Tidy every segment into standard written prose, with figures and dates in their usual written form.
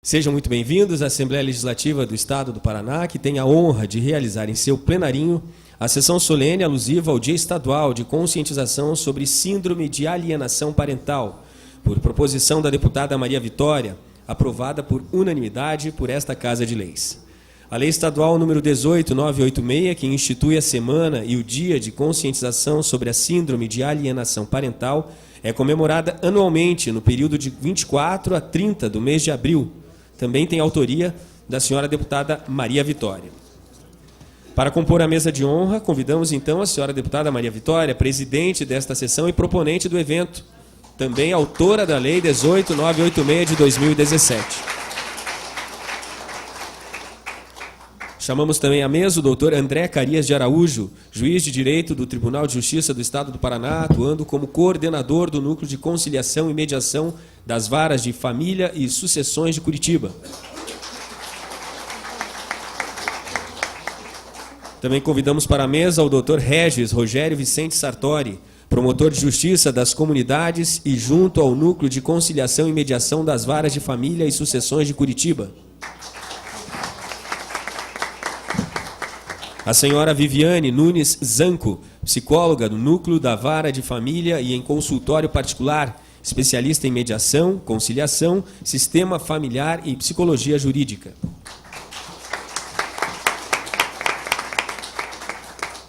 Sejam muito bem-vindos à Assembleia Legislativa do Estado do Paraná, que tem a honra de realizar em seu plenarinho a sessão solene alusiva ao Dia Estadual de Conscientização sobre Síndrome de Alienação Parental, por proposição da deputada Maria Vitória, aprovada por unanimidade por esta Casa de Leis. A Lei Estadual número 18986, que institui a semana e o Dia de Conscientização sobre a Síndrome de Alienação Parental, é comemorada anualmente no período de 24 a 30 do mês de abril. Também tem autoria da senhora deputada Maria Vitória. Para compor a mesa de honra, convidamos então a senhora deputada Maria Vitória, presidente desta sessão e proponente do evento, também autora da Lei 18986 de 2017. Chamamos também à mesa o doutor André Carias de Araújo, juiz de Direito do Tribunal de Justiça do Estado do Paraná, atuando como coordenador do Núcleo de Conciliação e Mediação das Varas de Família e Sucessões de Curitiba. Também convidamos para a mesa o doutor Regis Rogério Vicente Sartori, promotor de Justiça das Comunidades e junto ao Núcleo de Conciliação e Mediação das Varas de Família e Sucessões de Curitiba. A senhora Viviane Nunes Zanco, psicóloga do Núcleo da Vara de Família e em consultório particular, especialista em mediação, conciliação, sistema familiar e psicologia jurídica.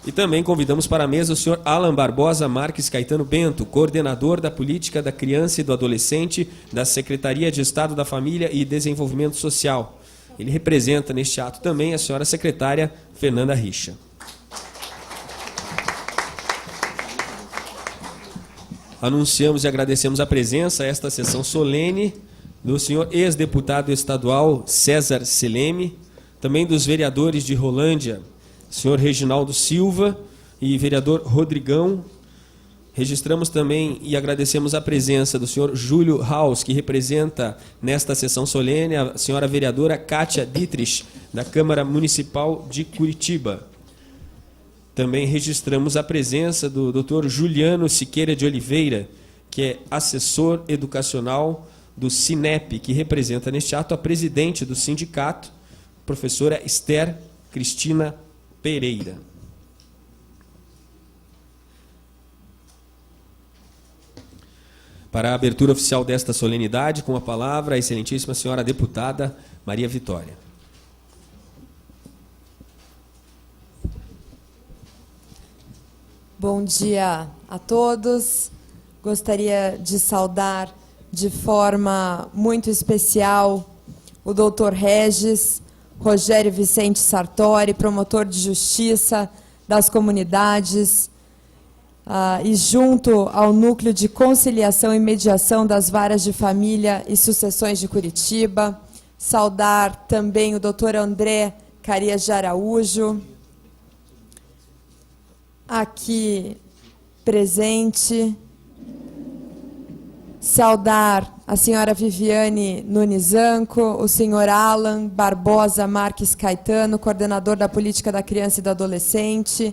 E também convidamos para a mesa o senhor Alan Barbosa Marques Caetano Bento, coordenador da Política da Criança e do Adolescente da Secretaria de Estado da Família e Desenvolvimento Social. Ele representa neste ato também a senhora secretária Fernanda Richa. Anunciamos e agradecemos a presença a esta sessão solene do senhor ex-deputado estadual César Seleme, também dos vereadores de Rolândia, senhor Reginaldo Silva e vereador Rodrigão. Registramos também e agradecemos a presença do senhor Júlio Haus, que representa nesta sessão solene a senhora vereadora Kátia Dietrich, da Câmara Municipal de Curitiba. Também registramos a presença do doutor Juliano Siqueira de Oliveira, que é assessor educacional do Sinep, que representa neste ato a presidente do sindicato, professora Esther Cristina Pereira. Para a abertura oficial desta solenidade, com a palavra, a excelentíssima senhora deputada Maria Vitória. Bom dia a todos. Gostaria de saudar de forma muito especial o doutor Regis Rogério Vicente Sartori, promotor de Justiça das Comunidades, e junto ao Núcleo de Conciliação e Mediação das Varas de Família e Sucessões de Curitiba. Saudar também o doutor André Carias de Araújo, aqui presente. Saudar a senhora Viviane Nunes Zanco, o senhor Alan Barbosa Marques Caetano, coordenador da Política da Criança e do Adolescente.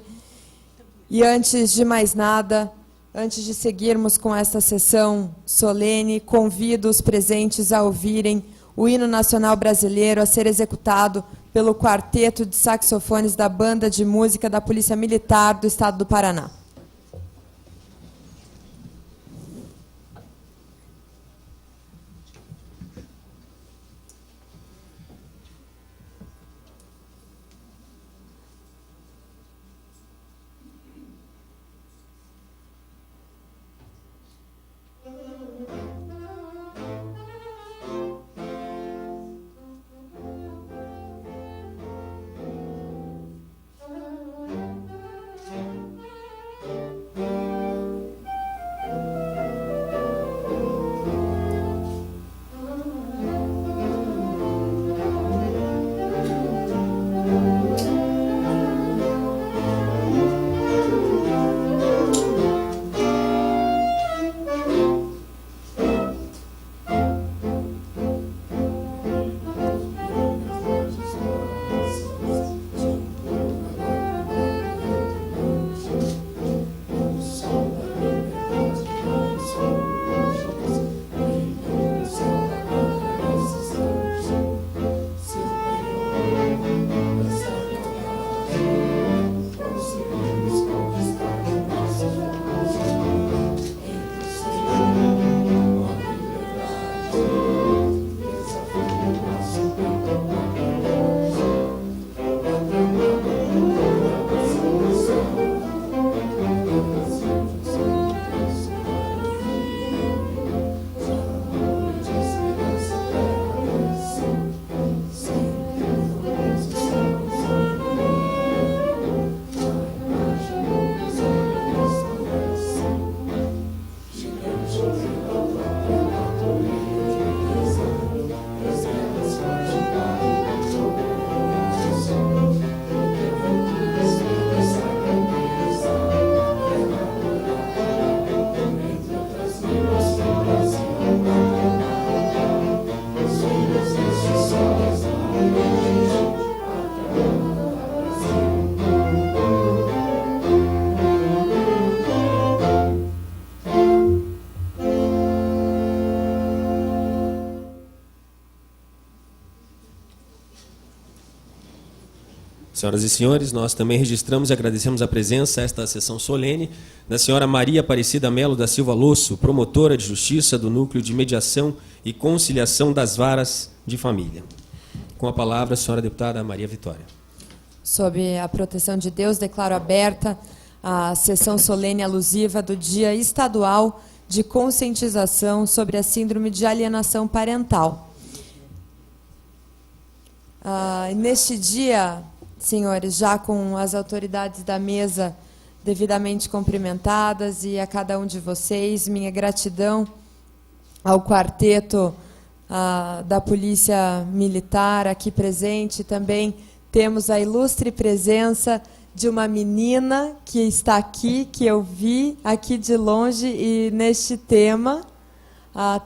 E antes de mais nada, antes de seguirmos com esta sessão solene, convido os presentes a ouvirem o hino nacional brasileiro a ser executado pelo quarteto de saxofones da Banda de Música da Polícia Militar do Estado do Paraná. Senhoras e senhores, nós também registramos e agradecemos a presença a esta sessão solene da senhora Maria Aparecida Melo da Silva Losso, promotora de justiça do Núcleo de Mediação e Conciliação das Varas de Família. Com a palavra, a senhora deputada Maria Vitória. Sob a proteção de Deus, declaro aberta a sessão solene alusiva do Dia Estadual de Conscientização sobre a Síndrome de Alienação Parental. Neste dia, senhores, já com as autoridades da mesa devidamente cumprimentadas e a cada um de vocês, minha gratidão ao quarteto da Polícia Militar aqui presente. Também temos a ilustre presença de uma menina que está aqui, que eu vi aqui de longe, e neste tema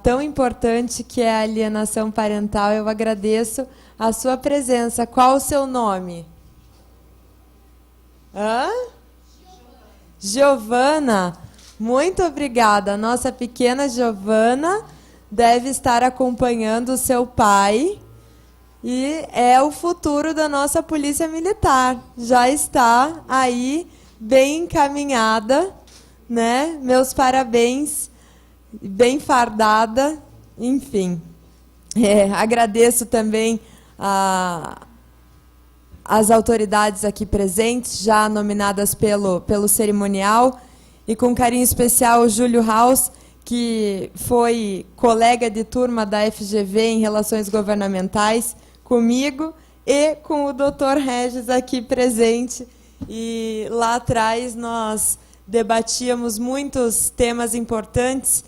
tão importante que é a alienação parental. Eu agradeço a sua presença. Qual o seu nome? Giovana. Muito obrigada. Nossa pequena Giovana deve estar acompanhando o seu pai e é o futuro da nossa Polícia Militar. Já está aí bem encaminhada, né? Meus parabéns, bem fardada, enfim. Agradeço também as autoridades aqui presentes, já nominadas pelo cerimonial, e com carinho especial o Júlio Haus, que foi colega de turma da FGV em Relações Governamentais, comigo e com o Dr. Regis aqui presente. E lá atrás nós debatíamos muitos temas importantes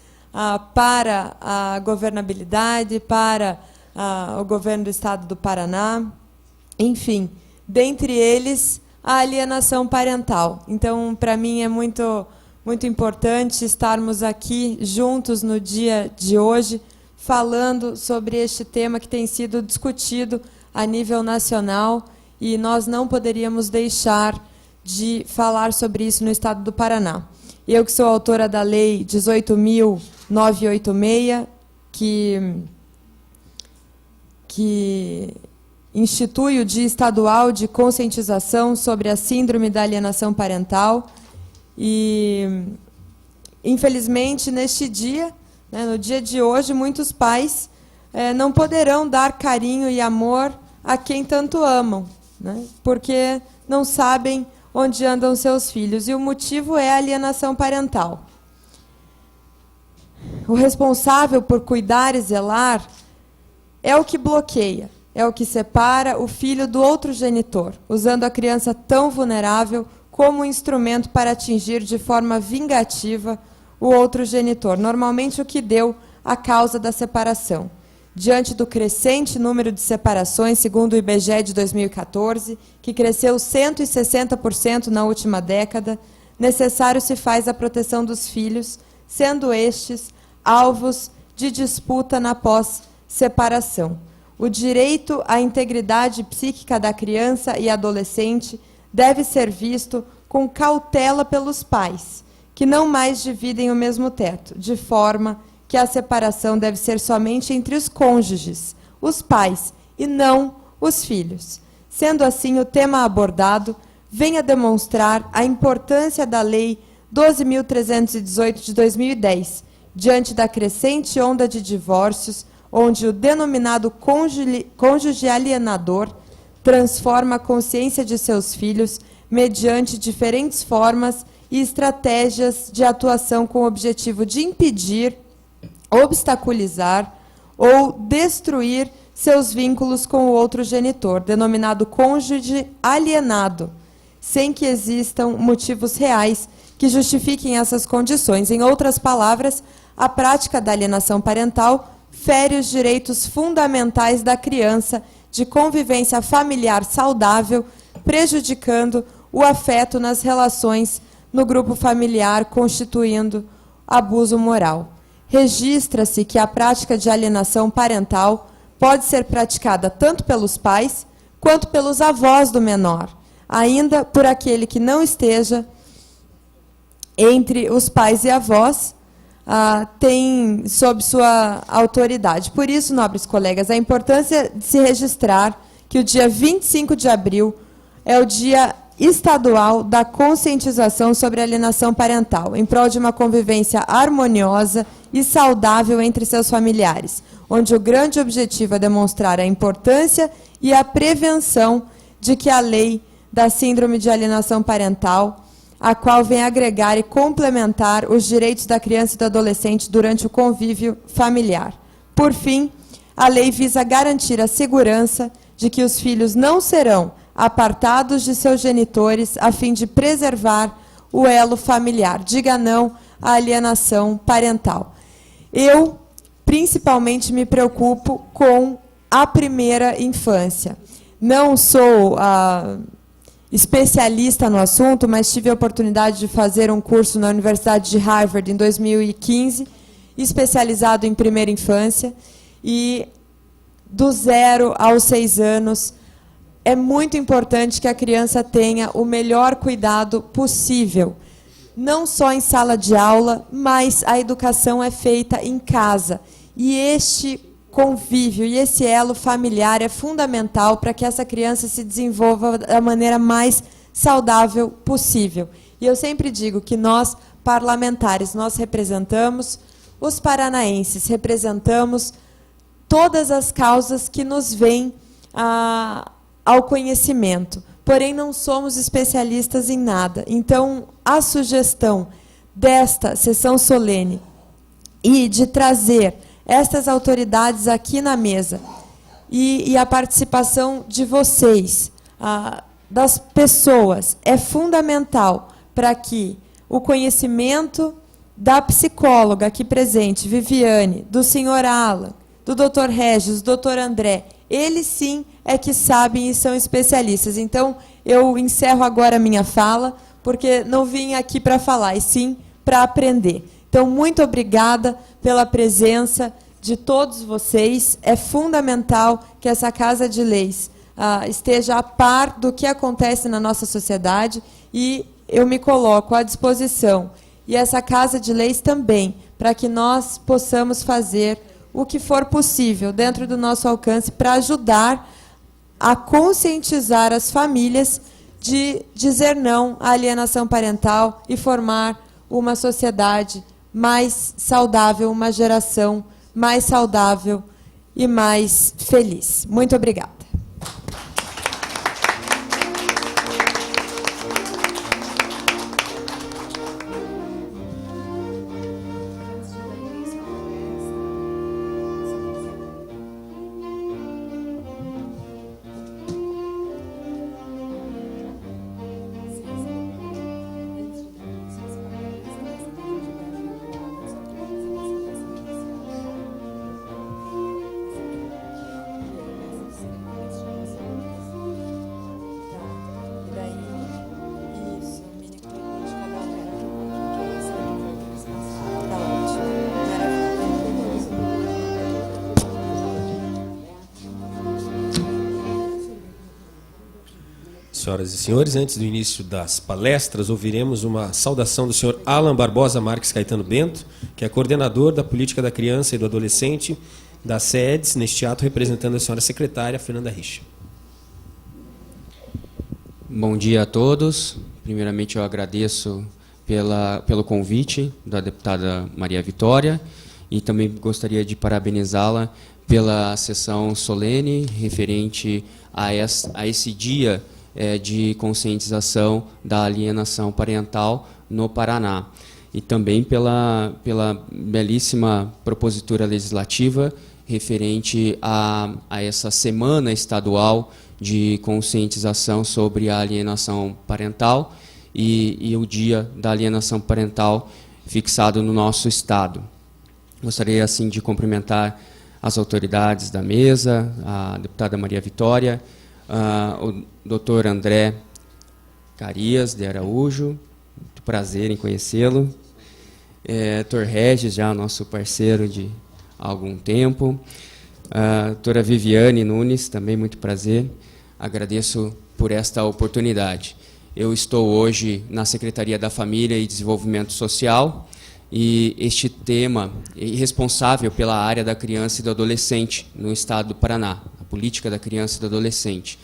para a governabilidade, para o governo do Estado do Paraná, enfim, dentre eles a alienação parental. Então, para mim é muito importante estarmos aqui juntos no dia de hoje, falando sobre este tema que tem sido discutido a nível nacional, e nós não poderíamos deixar de falar sobre isso no Estado do Paraná. Eu, que sou autora da Lei 18.986, que institui o Dia Estadual de Conscientização sobre a Síndrome da Alienação Parental. E, infelizmente, neste dia, no dia de hoje, muitos pais não poderão dar carinho e amor a quem tanto amam, né? Porque não sabem onde andam seus filhos. E o motivo é a alienação parental. O responsável por cuidar e zelar é o que bloqueia, é o que separa o filho do outro genitor, usando a criança tão vulnerável como um instrumento para atingir de forma vingativa o outro genitor, normalmente o que deu a causa da separação. Diante do crescente número de separações, segundo o IBGE de 2014, que cresceu 160% na última década, necessário se faz a proteção dos filhos, sendo estes alvos de disputa na pós-separação. O direito à integridade psíquica da criança e adolescente deve ser visto com cautela pelos pais, que não mais dividem o mesmo teto, de forma que a separação deve ser somente entre os cônjuges, os pais, e não os filhos. Sendo assim, o tema abordado vem a demonstrar a importância da Lei 12.318 de 2010, diante da crescente onda de divórcios, onde o denominado cônjuge alienador transforma a consciência de seus filhos mediante diferentes formas e estratégias de atuação com o objetivo de impedir, obstaculizar ou destruir seus vínculos com o outro genitor, denominado cônjuge alienado, sem que existam motivos reais que justifiquem essas condições. Em outras palavras, a prática da alienação parental fere os direitos fundamentais da criança de convivência familiar saudável, prejudicando o afeto nas relações no grupo familiar, constituindo abuso moral. Registra-se que a prática de alienação parental pode ser praticada tanto pelos pais quanto pelos avós do menor, ainda por aquele que não esteja entre os pais e avós, tem sob sua autoridade. Por isso, nobres colegas, a importância de se registrar que o dia 25 de abril é o Dia Estadual da Conscientização sobre Alienação Parental, em prol de uma convivência harmoniosa e saudável entre seus familiares, onde o grande objetivo é demonstrar a importância e a prevenção de que a lei da Síndrome de Alienação Parental, a qual vem agregar e complementar os direitos da criança e do adolescente durante o convívio familiar. Por fim, a lei visa garantir a segurança de que os filhos não serão apartados de seus genitores a fim de preservar o elo familiar. Diga não à alienação parental. Eu, principalmente, me preocupo com a primeira infância. Não sou especialista no assunto, mas tive a oportunidade de fazer um curso na Universidade de Harvard em 2015, especializado em primeira infância, e do 0 aos 6 anos, é muito importante que a criança tenha o melhor cuidado possível. Não só em sala de aula, mas a educação é feita em casa. E este convívio e esse elo familiar é fundamental para que essa criança se desenvolva da maneira mais saudável possível. E eu sempre digo que nós, parlamentares, nós representamos os paranaenses, representamos todas as causas que nos vêm ao conhecimento. Porém, não somos especialistas em nada. Então, a sugestão desta sessão solene e de trazer estas autoridades aqui na mesa e a participação de vocês, das pessoas, é fundamental para que o conhecimento da psicóloga aqui presente, Viviane, do senhor Alan, do Dr. Regis, do Dr. André, eles sim é que sabem e são especialistas. Então, eu encerro agora a minha fala, porque não vim aqui para falar, e sim para aprender. Então, muito obrigada pela presença de todos vocês. É fundamental que essa Casa de Leis esteja a par do que acontece na nossa sociedade, e eu me coloco à disposição, e essa Casa de Leis também, para que nós possamos fazer o que for possível dentro do nosso alcance para ajudar a conscientizar as famílias de dizer não à alienação parental e formar uma sociedade mais saudável, uma geração mais saudável e mais feliz. Muito obrigada. Senhoras e senhores, antes do início das palestras, ouviremos uma saudação do senhor Alan Barbosa Marques Caetano Bento, que é coordenador da Política da Criança e do Adolescente da SEDES, neste ato, representando a senhora secretária Fernanda Richa. Bom dia a todos. Primeiramente, eu agradeço pelo convite da deputada Maria Vitória e também gostaria de parabenizá-la pela sessão solene referente a esse dia de conscientização da alienação parental no Paraná. E também pela belíssima propositura legislativa referente a essa semana estadual de conscientização sobre a alienação parental e o dia da alienação parental fixado no nosso Estado. Gostaria, assim, de cumprimentar as autoridades da mesa, a deputada Maria Vitória, o doutor André Carias de Araújo, muito prazer em conhecê-lo, doutor Regis, já nosso parceiro de há algum tempo, a doutora Viviane Nunes, também muito prazer, agradeço por esta oportunidade. Eu estou hoje na Secretaria da Família e Desenvolvimento Social, e este tema é responsável pela área da criança e do adolescente no estado do Paraná, a política da criança e do adolescente.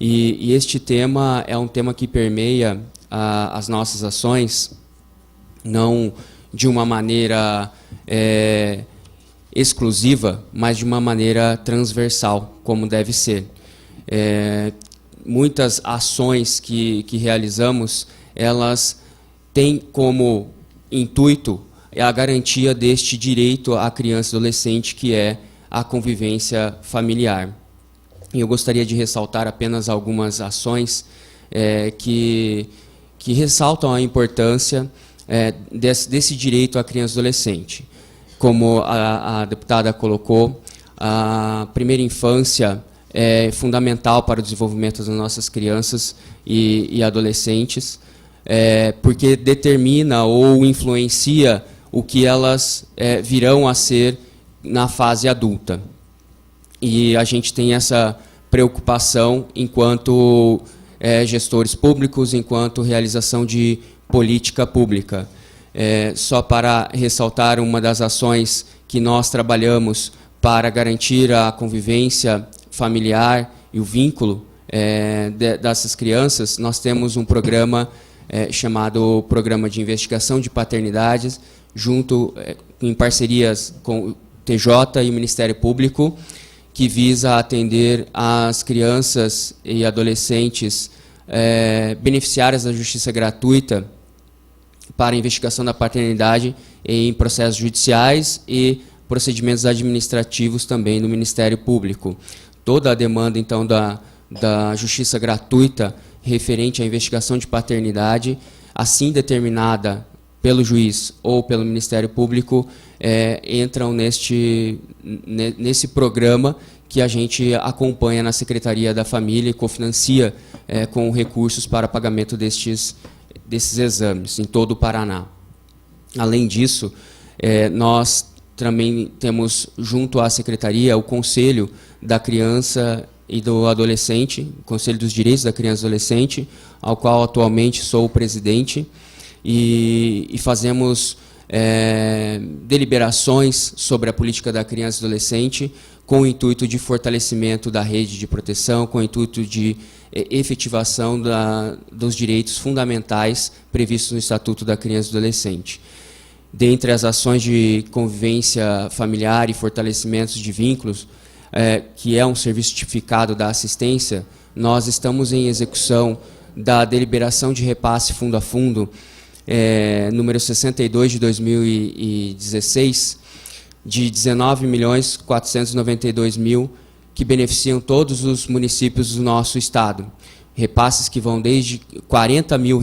E este tema é um tema que permeia as nossas ações, não de uma maneira exclusiva, mas de uma maneira transversal, como deve ser. Muitas ações que realizamos, elas têm como intuito a garantia deste direito à criança e adolescente, que é a convivência familiar. E eu gostaria de ressaltar apenas algumas ações que ressaltam a importância desse direito à criança e adolescente. Como a deputada colocou, a primeira infância é fundamental para o desenvolvimento das nossas crianças e adolescentes, porque determina ou influencia o que elas virão a ser na fase adulta. E a gente tem essa preocupação enquanto gestores públicos, enquanto realização de política pública. Só para ressaltar uma das ações que nós trabalhamos para garantir a convivência familiar e o vínculo dessas crianças, nós temos um programa chamado Programa de Investigação de Paternidades, junto em parcerias com o TJ e o Ministério Público, que visa atender as crianças e adolescentes beneficiárias da justiça gratuita para a investigação da paternidade em processos judiciais e procedimentos administrativos também no Ministério Público. Toda a demanda, então, da justiça gratuita referente à investigação de paternidade, assim determinada pelo juiz ou pelo Ministério Público, entram nesse programa que a gente acompanha na Secretaria da Família e cofinancia com recursos para pagamento desses exames em todo o Paraná. Além disso, nós também temos junto à Secretaria o Conselho da Criança e do Adolescente, o Conselho dos Direitos da Criança e Adolescente, ao qual atualmente sou o presidente, e fazemos deliberações sobre a política da criança e adolescente com o intuito de fortalecimento da rede de proteção, com o intuito de efetivação dos direitos fundamentais previstos no Estatuto da Criança e Adolescente. Dentre as ações de convivência familiar e fortalecimento de vínculos, que é um serviço tipificado da assistência, nós estamos em execução da deliberação de repasse fundo a fundo, número 62 de 2016, de 19.492.000, que beneficiam todos os municípios do nosso estado. Repasses que vão desde R$ 40 mil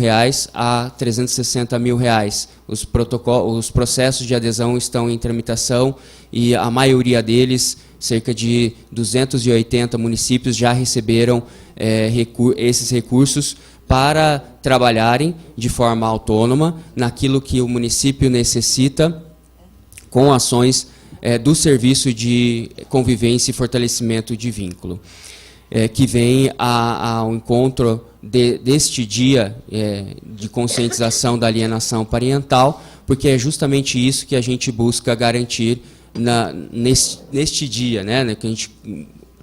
a R$ 360 mil. Os processos de adesão estão em tramitação e a maioria deles, cerca de 280 municípios, já receberam esses recursos para trabalharem de forma autônoma naquilo que o município necessita, com ações do Serviço de Convivência e Fortalecimento de Vínculo, que vem ao encontro deste dia de conscientização da alienação parental, porque é justamente isso que a gente busca garantir neste dia, né, que a gente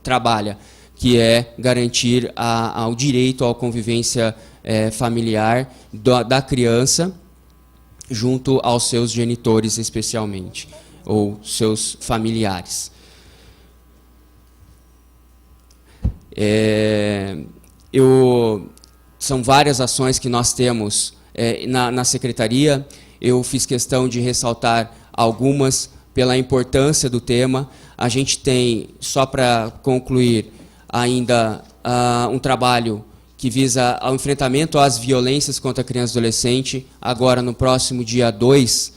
trabalha, que é garantir ao direito à convivência familiar da criança junto aos seus genitores, especialmente, ou seus familiares. São várias ações que nós temos na Secretaria. Eu fiz questão de ressaltar algumas pela importância do tema. A gente tem, só para concluir, ainda um trabalho que visa ao enfrentamento às violências contra a criança e adolescente. Agora, no próximo dia 2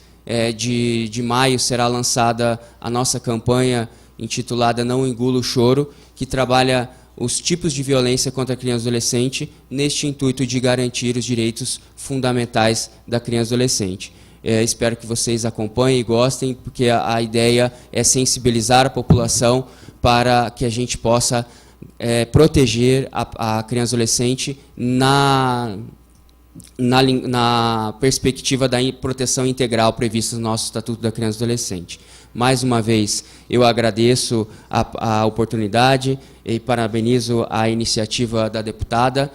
de maio, será lançada a nossa campanha intitulada Não Engula o Choro, que trabalha os tipos de violência contra a criança e adolescente neste intuito de garantir os direitos fundamentais da criança e adolescente. Espero que vocês acompanhem e gostem, porque a ideia é sensibilizar a população para que a gente possa proteger a criança e adolescente na perspectiva da proteção integral prevista no nosso Estatuto da Criança e do Adolescente. Mais uma vez, eu agradeço a oportunidade e parabenizo a iniciativa da deputada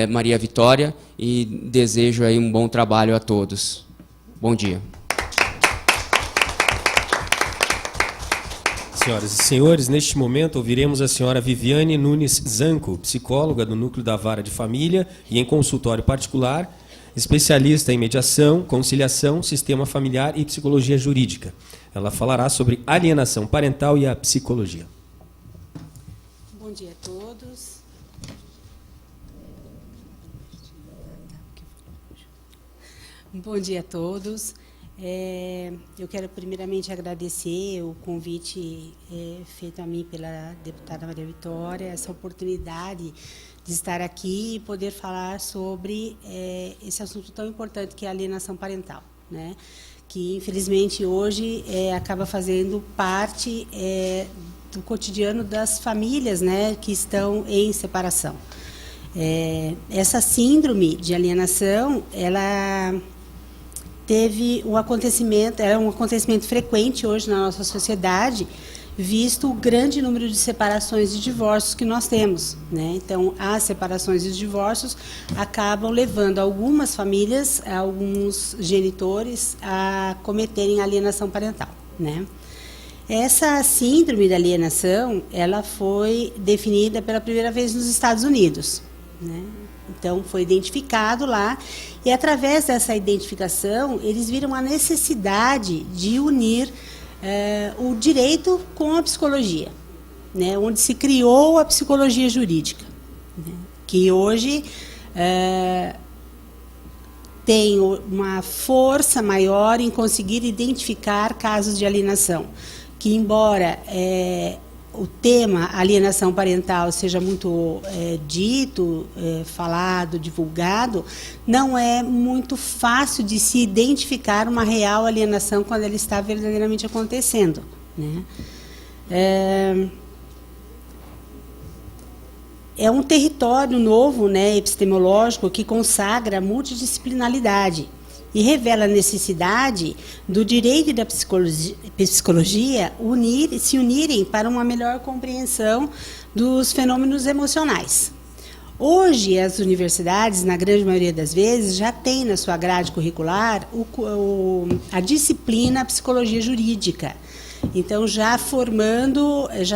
Maria Vitória e desejo aí um bom trabalho a todos. Bom dia. Senhoras e senhores, neste momento ouviremos a senhora Viviane Nunes Zanco, psicóloga do Núcleo da Vara de Família e em consultório particular, especialista em mediação, conciliação, sistema familiar e psicologia jurídica. Ela falará sobre alienação parental e a psicologia. Bom dia a todos. Bom dia a todos. Eu quero primeiramente agradecer o convite feito a mim pela deputada Maria Vitória, essa oportunidade de estar aqui e poder falar sobre esse assunto tão importante que é a alienação parental, né? Que infelizmente hoje acaba fazendo parte do cotidiano das famílias, né, que estão em separação. Essa síndrome de alienação, ela teve um acontecimento, é um acontecimento frequente hoje na nossa sociedade, visto o grande número de separações e divórcios que nós temos, né? Então, as separações e os divórcios acabam levando algumas famílias, alguns genitores, a cometerem alienação parental, né? Essa síndrome da alienação, ela foi definida pela primeira vez nos Estados Unidos, né? Então, foi identificado lá, e através dessa identificação, eles viram a necessidade de unir o direito com a psicologia, né, onde se criou a psicologia jurídica, né, que hoje tem uma força maior em conseguir identificar casos de alienação, que embora o tema alienação parental seja muito dito, falado, divulgado, não é muito fácil de se identificar uma real alienação quando ela está verdadeiramente acontecendo, né? É um território novo, né, epistemológico, que consagra a multidisciplinaridade e revela a necessidade do direito e da psicologia se unirem para uma melhor compreensão dos fenômenos emocionais. Hoje, as universidades, na grande maioria das vezes, já têm na sua grade curricular a disciplina psicologia jurídica. Então, já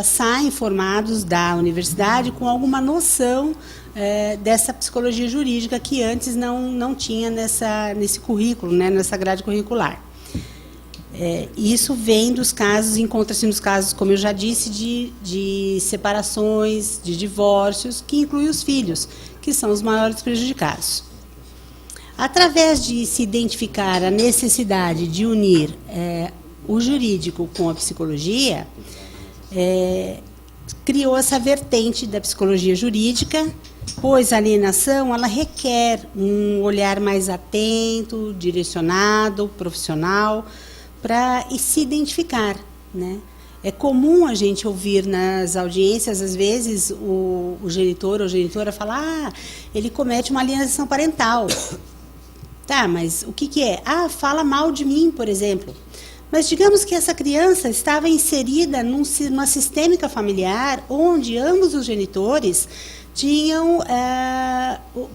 saem formados da universidade com alguma noção dessa psicologia jurídica que antes não tinha nesse currículo, né, nessa grade curricular. Isso vem dos casos, encontra-se nos casos, como eu já disse, de separações, de divórcios, que inclui os filhos, que são os maiores prejudicados. Através de se identificar a necessidade de unir o jurídico com a psicologia, criou essa vertente da psicologia jurídica, pois a alienação ela requer um olhar mais atento, direcionado, profissional, para se identificar, né? É comum a gente ouvir nas audiências, às vezes, o genitor ou genitora falar: ele comete uma alienação parental. Tá, mas o que é? Fala mal de mim, por exemplo. Mas digamos que essa criança estava inserida numa sistêmica familiar onde ambos os genitores tinham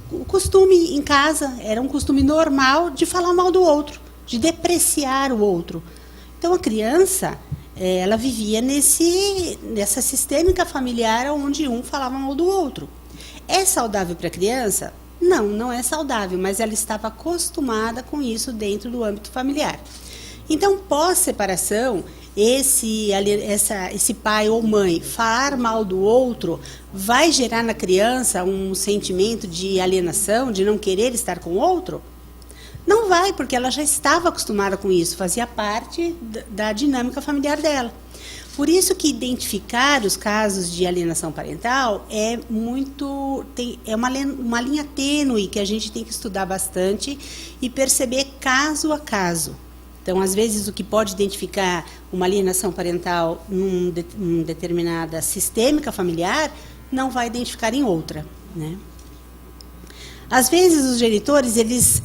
o costume em casa, era um costume normal de falar mal do outro, de depreciar o outro. Então, a criança, ela vivia nessa sistêmica familiar onde um falava mal do outro. É saudável para a criança? Não é saudável, mas ela estava acostumada com isso dentro do âmbito familiar. Então, pós-separação, esse pai ou mãe falar mal do outro vai gerar na criança um sentimento de alienação, de não querer estar com o outro? Não vai, porque ela já estava acostumada com isso, fazia parte da dinâmica familiar dela. Por isso que identificar os casos de alienação parental é uma linha tênue que a gente tem que estudar bastante e perceber caso a caso. Então, às vezes, o que pode identificar uma alienação parental num determinada sistêmica familiar, não vai identificar em outra, né? Às vezes, os genitores, eles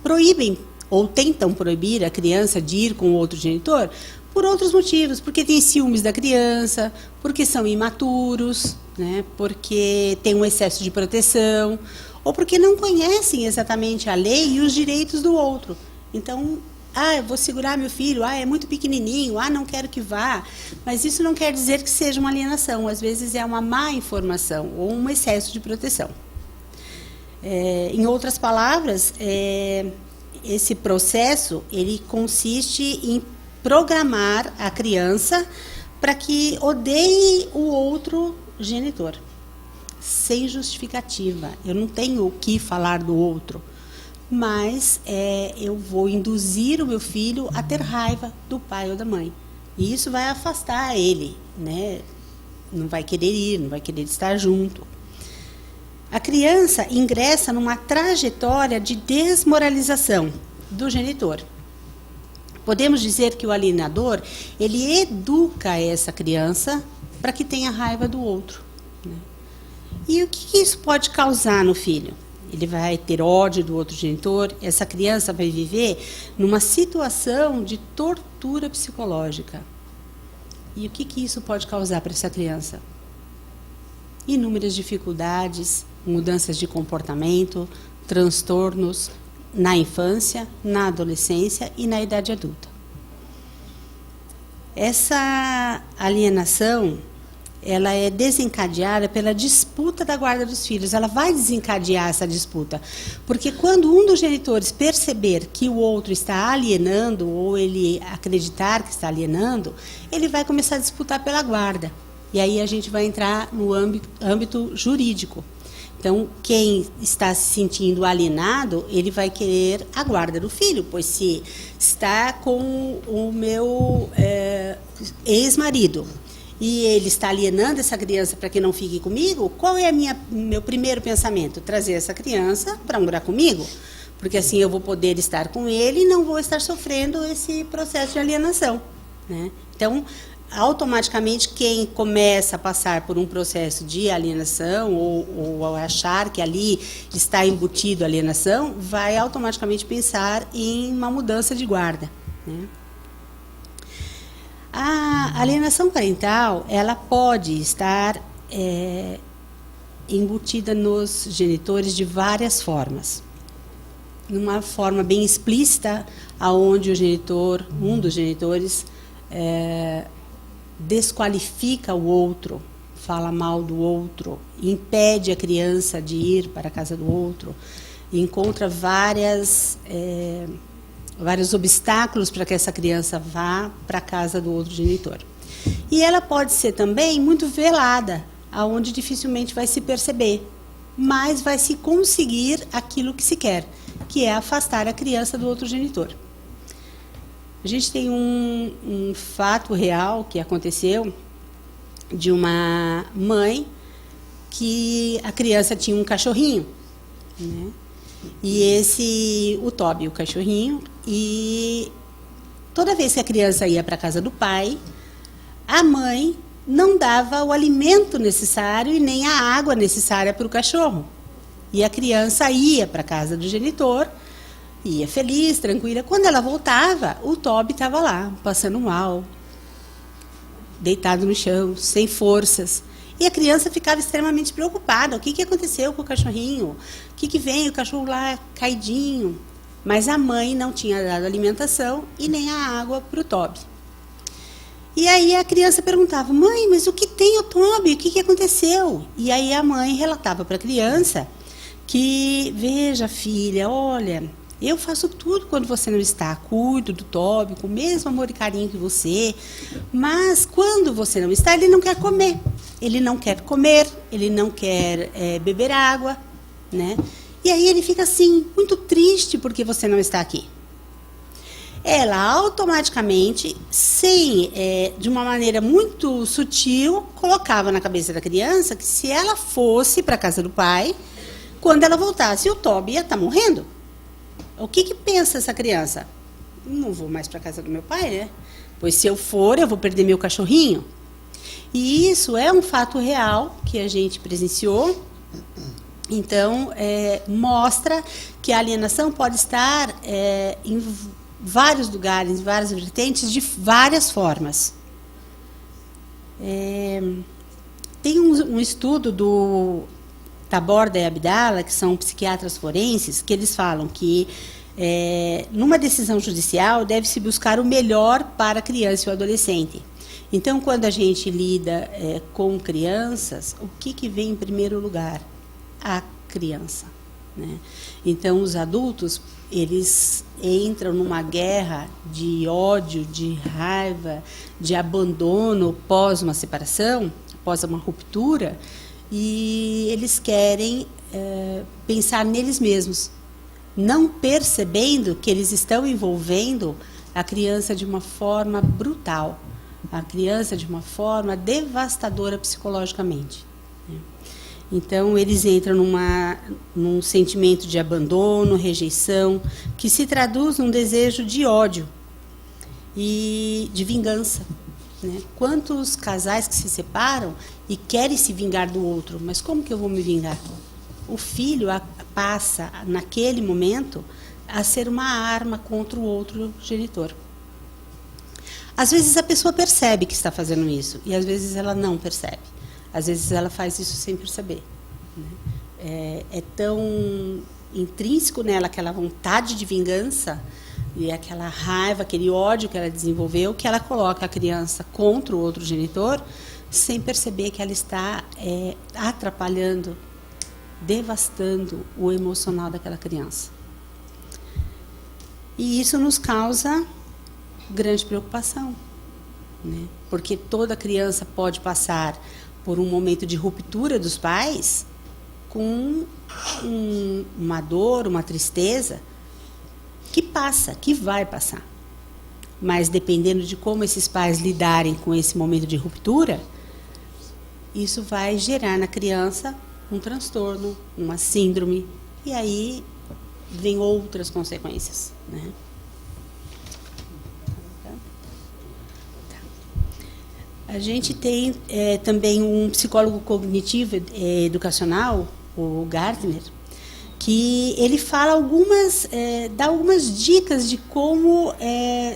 proíbem ou tentam proibir a criança de ir com outro genitor por outros motivos, porque tem ciúmes da criança, porque são imaturos, né, porque tem um excesso de proteção, ou porque não conhecem exatamente a lei e os direitos do outro. Então, eu vou segurar meu filho, é muito pequenininho, não quero que vá. Mas isso não quer dizer que seja uma alienação, às vezes é uma má informação ou um excesso de proteção. Em outras palavras, esse processo ele consiste em programar a criança para que odeie o outro genitor, sem justificativa. Eu não tenho o que falar do outro, mas eu vou induzir o meu filho a ter raiva do pai ou da mãe. E isso vai afastar ele, né? Não vai querer ir, não vai querer estar junto. A criança ingressa numa trajetória de desmoralização do genitor. Podemos dizer que o alienador, ele educa essa criança para que tenha raiva do outro, né? E o que isso pode causar no filho? Ele vai ter ódio do outro genitor, essa criança vai viver numa situação de tortura psicológica. E o que isso pode causar para essa criança? Inúmeras dificuldades, mudanças de comportamento, transtornos na infância, na adolescência e na idade adulta. Essa alienação, ela é desencadeada pela disputa da guarda dos filhos. Ela vai desencadear essa disputa, porque quando um dos genitores perceber que o outro está alienando, ou ele acreditar que está alienando, ele vai começar a disputar pela guarda. E aí a gente vai entrar no âmbito jurídico. Então, quem está se sentindo alienado, ele vai querer a guarda do filho, pois se está com o meu ex-marido e ele está alienando essa criança para que não fique comigo, qual é meu primeiro pensamento? Trazer essa criança para morar comigo, porque assim eu vou poder estar com ele e não vou estar sofrendo esse processo de alienação, né? Então, automaticamente, quem começa a passar por um processo de alienação ou achar que ali está embutido a alienação, vai automaticamente pensar em uma mudança de guarda, né? A alienação parental, ela pode estar embutida nos genitores de várias formas. Uma forma bem explícita, aonde um dos genitores desqualifica o outro, fala mal do outro, impede a criança de ir para a casa do outro, encontra vários obstáculos para que essa criança vá para a casa do outro genitor. E ela pode ser também muito velada, aonde dificilmente vai se perceber, mas vai se conseguir aquilo que se quer, que é afastar a criança do outro genitor. A gente tem um fato real que aconteceu de uma mãe que a criança tinha um cachorrinho, né? E o Toby, o cachorrinho, e toda vez que a criança ia para a casa do pai, a mãe não dava o alimento necessário e nem a água necessária para o cachorro. E a criança ia para a casa do genitor, ia feliz, tranquila. Quando ela voltava, o Toby estava lá, passando mal, deitado no chão, sem forças. E a criança ficava extremamente preocupada. O que aconteceu com o cachorrinho? O que vem? O cachorro lá caidinho. Mas a mãe não tinha dado alimentação e nem a água para o Toby. E aí a criança perguntava: mãe, mas o que tem o Toby? O que aconteceu? E aí a mãe relatava para a criança que, veja, filha, olha, eu faço tudo quando você não está, cuido do Toby com o mesmo amor e carinho que você, mas quando você não está, ele não quer comer. Ele não quer comer, ele não quer beber água, né? E aí ele fica assim, muito triste porque você não está aqui. Ela automaticamente, de uma maneira muito sutil, colocava na cabeça da criança que se ela fosse para a casa do pai, quando ela voltasse, o Toby ia estar morrendo. O que pensa essa criança? Não vou mais para a casa do meu pai, né? Pois se eu for, eu vou perder meu cachorrinho. E isso é um fato real que a gente presenciou Então, mostra que a alienação pode estar em vários lugares, em várias vertentes, de várias formas. Tem um estudo do Taborda e Abdala, que são psiquiatras forenses, que eles falam que numa decisão judicial deve-se buscar o melhor para a criança e o adolescente. Então, quando a gente lida com crianças, o que vem em primeiro lugar? A criança, né? Então, os adultos, eles entram numa guerra de ódio, de raiva, de abandono pós uma separação, após uma ruptura, e eles querem pensar neles mesmos, não percebendo que eles estão envolvendo a criança de uma forma brutal, a criança de uma forma devastadora psicologicamente. Então, eles entram num sentimento de abandono, rejeição, que se traduz num desejo de ódio e de vingança, né? Quantos casais que se separam e querem se vingar do outro, mas como que eu vou me vingar? O filho passa, naquele momento, a ser uma arma contra o outro genitor. Às vezes a pessoa percebe que está fazendo isso, e às vezes ela não percebe. Às vezes ela faz isso sem perceber, né? É tão intrínseco nela aquela vontade de vingança e aquela raiva, aquele ódio que ela desenvolveu, que ela coloca a criança contra o outro genitor, sem perceber que ela está atrapalhando, devastando o emocional daquela criança. E isso nos causa grande preocupação, né? Porque toda criança pode passar por um momento de ruptura dos pais com uma dor, uma tristeza que passa, que vai passar. Mas dependendo de como esses pais lidarem com esse momento de ruptura, isso vai gerar na criança um transtorno, uma síndrome, e aí vem outras consequências, né? A gente tem também um psicólogo cognitivo educacional, o Gardner, que ele fala dá algumas dicas de como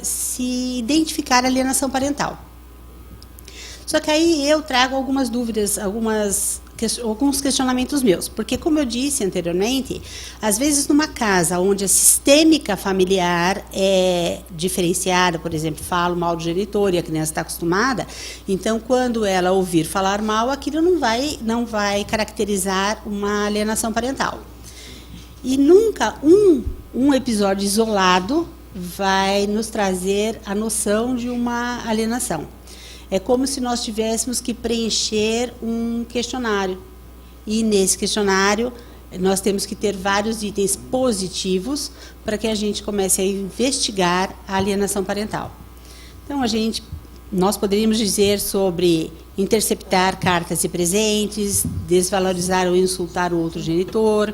se identificar a alienação parental. Só que aí eu trago algumas dúvidas, alguns questionamentos meus, porque, como eu disse anteriormente, às vezes numa casa onde a sistêmica familiar é diferenciada, por exemplo, falo mal do genitor e a criança está acostumada, então quando ela ouvir falar mal, aquilo não vai caracterizar uma alienação parental. E nunca um episódio isolado vai nos trazer a noção de uma alienação. É como se nós tivéssemos que preencher um questionário. E nesse questionário, nós temos que ter vários itens positivos para que a gente comece a investigar a alienação parental. Então, nós poderíamos dizer sobre interceptar cartas e presentes, desvalorizar ou insultar o outro genitor,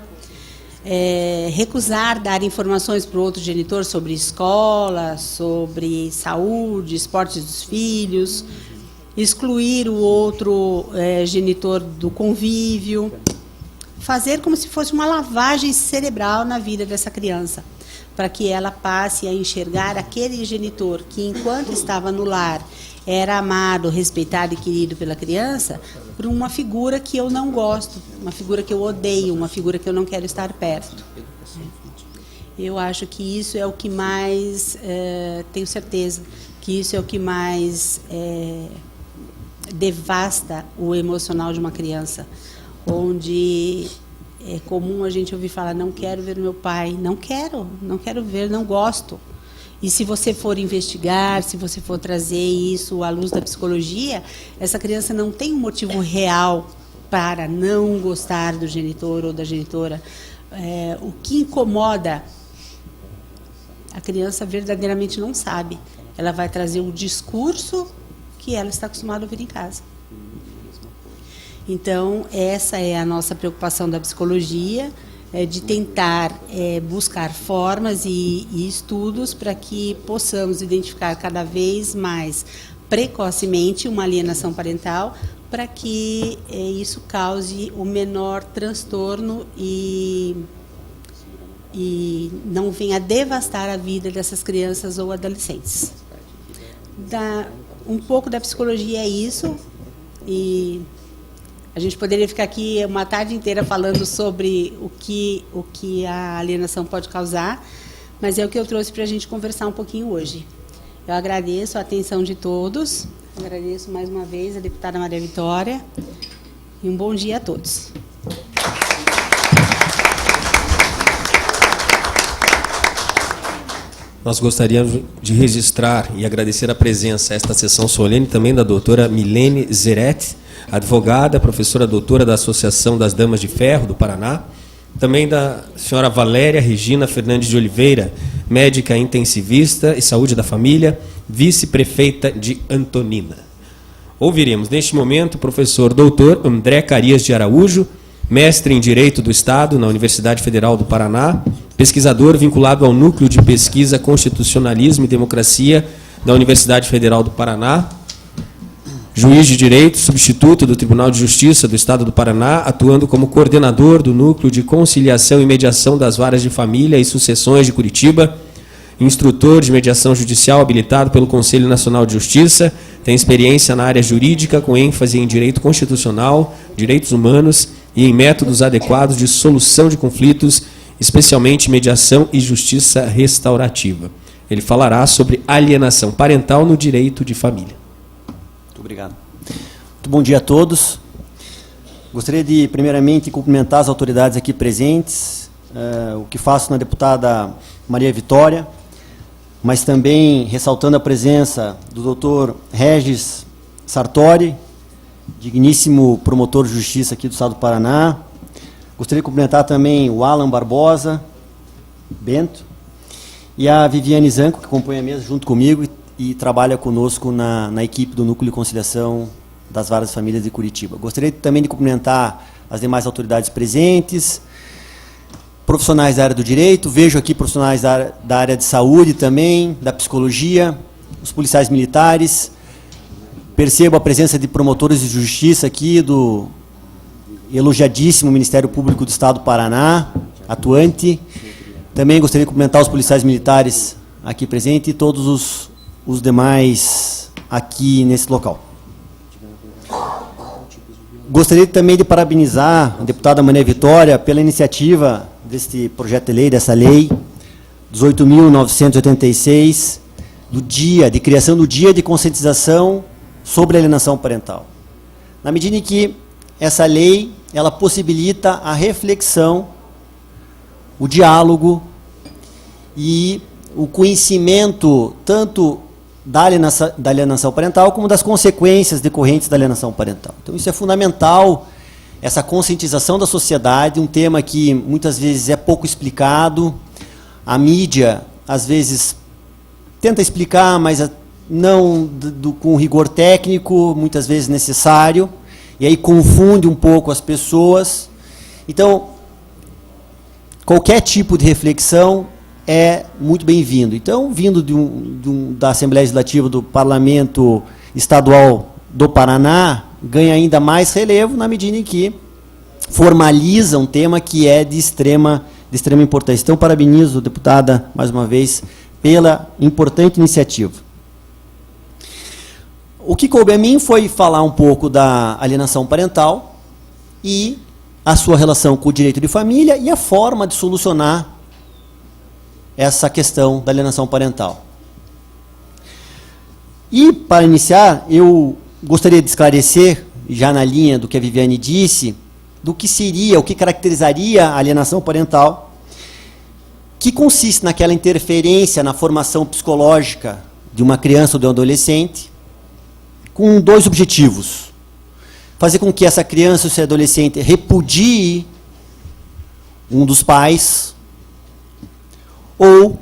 recusar dar informações para o outro genitor sobre escola, sobre saúde, esportes dos filhos, excluir o outro genitor do convívio, fazer como se fosse uma lavagem cerebral na vida dessa criança, para que ela passe a enxergar aquele genitor que, enquanto estava no lar, era amado, respeitado e querido pela criança, por uma figura que eu não gosto, uma figura que eu odeio, uma figura que eu não quero estar perto. Eu acho que isso é o que mais, tenho certeza, que isso é o que mais devasta o emocional de uma criança, onde é comum a gente ouvir falar: não quero ver meu pai, não quero ver, não gosto. E se você for investigar, se você for trazer isso à luz da psicologia, essa criança não tem um motivo real para não gostar do genitor ou da genitora. O que incomoda, a criança verdadeiramente não sabe. Ela vai trazer um discurso que ela está acostumada a ouvir em casa. Então, essa é a nossa preocupação da psicologia, de tentar buscar formas e estudos para que possamos identificar cada vez mais precocemente uma alienação parental, para que isso cause o menor transtorno e não venha devastar a vida dessas crianças ou adolescentes. Um pouco da psicologia é isso, e a gente poderia ficar aqui uma tarde inteira falando sobre o que a alienação pode causar, mas é o que eu trouxe para a gente conversar um pouquinho hoje. Eu agradeço a atenção de todos, agradeço mais uma vez a deputada Maria Vitória, e um bom dia a todos. Nós gostaríamos de registrar e agradecer a presença a esta sessão solene também da doutora Milene Zeretti, advogada, professora doutora da Associação das Damas de Ferro do Paraná, também da senhora Valéria Regina Fernandes de Oliveira, médica intensivista e saúde da família, vice-prefeita de Antonina. Ouviremos neste momento o professor doutor André Carias de Araújo, mestre em Direito do Estado na Universidade Federal do Paraná, pesquisador vinculado ao Núcleo de Pesquisa Constitucionalismo e Democracia da Universidade Federal do Paraná, juiz de Direito, substituto do Tribunal de Justiça do Estado do Paraná, atuando como coordenador do Núcleo de Conciliação e Mediação das Varas de Família e Sucessões de Curitiba, instrutor de mediação judicial habilitado pelo Conselho Nacional de Justiça, tem experiência na área jurídica com ênfase em direito constitucional, direitos humanos e em métodos adequados de solução de conflitos, especialmente mediação e justiça restaurativa. Ele falará sobre alienação parental no direito de família. Muito obrigado. Muito bom dia a todos. Gostaria de, primeiramente, cumprimentar as autoridades aqui presentes, o que faço na deputada Maria Vitória, mas também ressaltando a presença do doutor Regis Sartori, digníssimo promotor de justiça aqui do Estado do Paraná. Gostaria de cumprimentar também o Alan Barbosa Bento e a Viviane Zanco, que compõe a mesa junto comigo e trabalha conosco na equipe do Núcleo de Conciliação das Varas de Famílias de Curitiba. Gostaria também de cumprimentar as demais autoridades presentes, profissionais da área do direito, vejo aqui profissionais da área de saúde também, da psicologia, os policiais militares. Percebo a presença de promotores de justiça aqui do elogiadíssimo Ministério Público do Estado do Paraná, atuante. Também gostaria de cumprimentar os policiais militares aqui presentes e todos os demais aqui nesse local. Gostaria também de parabenizar a deputada Maria Vitória pela iniciativa deste projeto de lei, dessa lei 18.986, de criação do Dia de Conscientização sobre a alienação parental. Na medida em que essa lei, ela possibilita a reflexão, o diálogo e o conhecimento tanto da alienação parental como das consequências decorrentes da alienação parental. Então isso é fundamental, essa conscientização da sociedade, um tema que muitas vezes é pouco explicado, a mídia às vezes tenta explicar, mas não com rigor técnico, muitas vezes necessário, e aí confunde um pouco as pessoas. Então, qualquer tipo de reflexão é muito bem-vindo. Então, vindo da Assembleia Legislativa do Parlamento Estadual do Paraná, ganha ainda mais relevo na medida em que formaliza um tema que é de extrema importância. Então, parabenizo, deputada, mais uma vez, pela importante iniciativa. O que coube a mim foi falar um pouco da alienação parental e a sua relação com o direito de família e a forma de solucionar essa questão da alienação parental. E, para iniciar, eu gostaria de esclarecer, já na linha do que a Viviane disse, do que seria, o que caracterizaria a alienação parental, que consiste naquela interferência na formação psicológica de uma criança ou de um adolescente, com dois objetivos: fazer com que essa criança ou esse adolescente repudie um dos pais, ou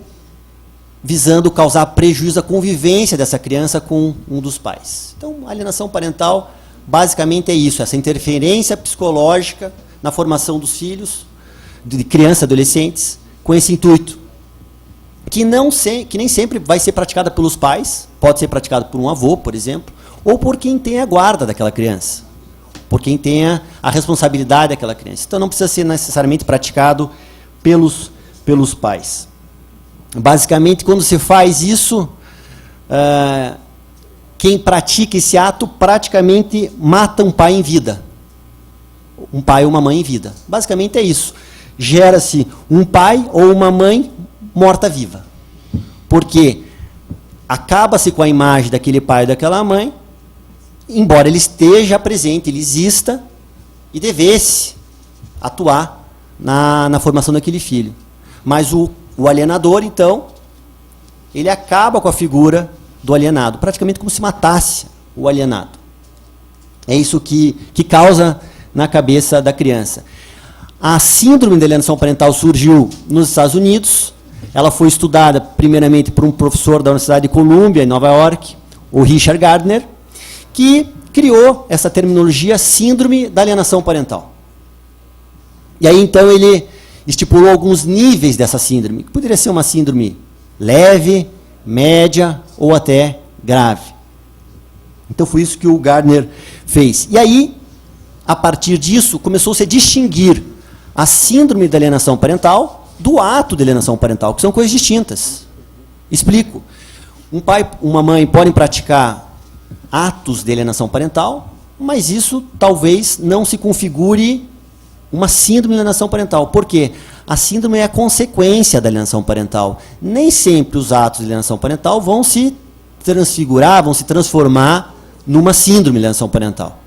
visando causar prejuízo à convivência dessa criança com um dos pais. Então, a alienação parental, basicamente é isso, essa interferência psicológica na formação dos filhos, de crianças e adolescentes, com esse intuito, que nem sempre vai ser praticada pelos pais, pode ser praticado por um avô, por exemplo, ou por quem tem a guarda daquela criança. por quem tenha a responsabilidade daquela criança. Então não precisa ser necessariamente praticado pelos pais. Basicamente, quando se faz isso, quem pratica esse ato praticamente mata um pai em vida. Um pai ou uma mãe em vida. Basicamente é isso. Gera-se um pai ou uma mãe morta-viva. Porque acaba-se com a imagem daquele pai ou daquela mãe, embora ele esteja presente, ele exista, e devesse atuar na formação daquele filho. Mas o alienador, então, ele acaba com a figura do alienado, praticamente como se matasse o alienado. É isso que causa na cabeça da criança. A síndrome de alienação parental surgiu nos Estados Unidos. Ela foi estudada primeiramente por um professor da Universidade de Columbia, em Nova York, o Richard Gardner, que criou essa terminologia síndrome da alienação parental. E aí, então, ele estipulou alguns níveis dessa síndrome, que poderia ser uma síndrome leve, média ou até grave. Então, foi isso que o Gardner fez. E aí, a partir disso, começou-se a distinguir a síndrome da alienação parental do ato de alienação parental, que são coisas distintas. Explico. Um pai, uma mãe podem praticar atos de alienação parental, mas isso talvez não se configure uma síndrome de alienação parental. Por quê? A síndrome é a consequência da alienação parental. Nem sempre os atos de alienação parental vão se transfigurar, vão se transformar numa síndrome de alienação parental.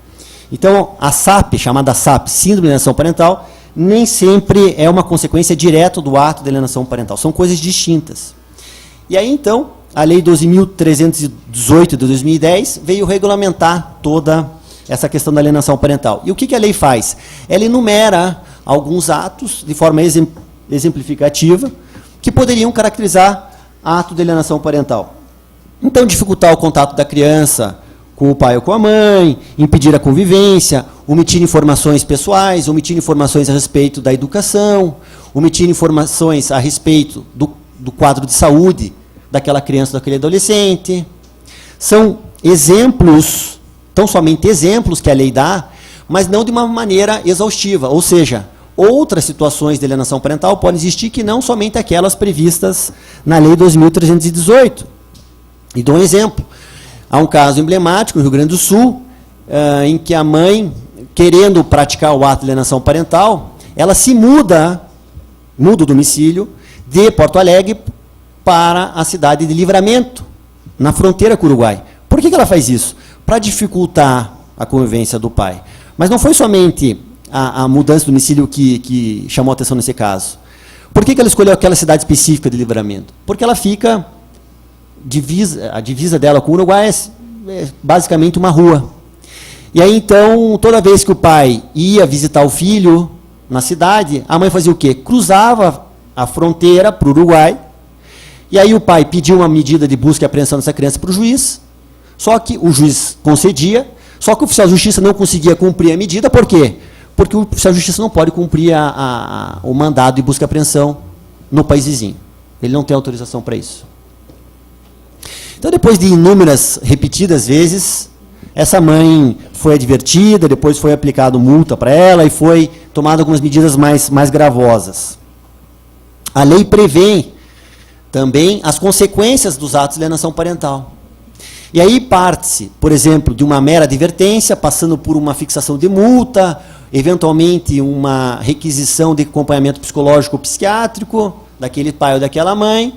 Então, a SAP, chamada SAP, síndrome de alienação parental, nem sempre é uma consequência direta do ato de alienação parental. São coisas distintas. E aí, então, a Lei 12.318 de 2010 veio regulamentar toda essa questão da alienação parental. E o que a lei faz? Ela enumera alguns atos, de forma exemplificativa, que poderiam caracterizar ato de alienação parental. Então, dificultar o contato da criança com o pai ou com a mãe, impedir a convivência, omitir informações pessoais, omitir informações a respeito da educação, omitir informações a respeito do quadro de saúde daquela criança, daquele adolescente. São exemplos, tão somente exemplos que a lei dá, mas não de uma maneira exaustiva. Ou seja, outras situações de alienação parental podem existir que não somente aquelas previstas na Lei 2.318. E dou um exemplo. Há um caso emblemático no Rio Grande do Sul, em que a mãe, querendo praticar o ato de alienação parental, ela se muda o domicílio de Porto Alegre para a cidade de Livramento, na fronteira com o Uruguai. Por que ela faz isso? Para dificultar a convivência do pai. Mas não foi somente a mudança do domicílio que chamou a atenção nesse caso. Por que ela escolheu aquela cidade específica de Livramento? Porque ela fica... a divisa dela com o Uruguai é basicamente uma rua. E aí, então, toda vez que o pai ia visitar o filho na cidade, a mãe fazia o quê? Cruzava a fronteira para o Uruguai, e aí o pai pediu uma medida de busca e apreensão dessa criança para o juiz, só que o juiz concedia, só que o oficial de justiça não conseguia cumprir a medida. Por quê? Porque o oficial de justiça não pode cumprir o mandado de busca e apreensão no país vizinho. Ele não tem autorização para isso. Então, depois de inúmeras, repetidas vezes, essa mãe foi advertida, depois foi aplicado multa para ela e foi tomada algumas medidas mais gravosas. A lei prevê também as consequências dos atos de alienação parental. E aí parte-se, por exemplo, de uma mera advertência, passando por uma fixação de multa, eventualmente uma requisição de acompanhamento psicológico ou psiquiátrico daquele pai ou daquela mãe,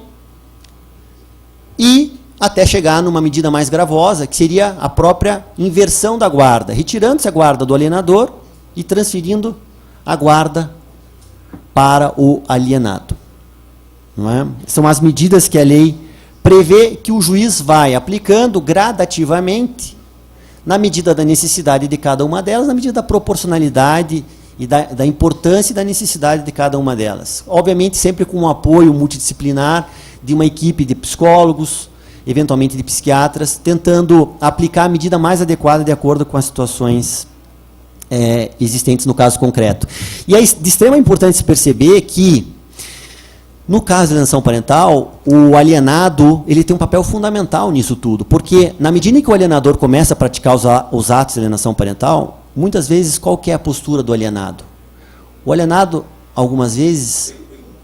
e até chegar numa medida mais gravosa, que seria a própria inversão da guarda, retirando-se a guarda do alienador e transferindo a guarda para o alienado. Não é? São as medidas que a lei prevê que o juiz vai aplicando gradativamente, na medida da necessidade de cada uma delas, na medida da proporcionalidade e da importância e da necessidade de cada uma delas. Obviamente, sempre com um apoio multidisciplinar de uma equipe de psicólogos, eventualmente de psiquiatras, tentando aplicar a medida mais adequada de acordo com as situações existentes no caso concreto. E é de extrema importância se perceber que, no caso de alienação parental, o alienado ele tem um papel fundamental nisso tudo, porque na medida em que o alienador começa a praticar os atos de alienação parental, muitas vezes, qual que é a postura do alienado? O alienado, algumas vezes,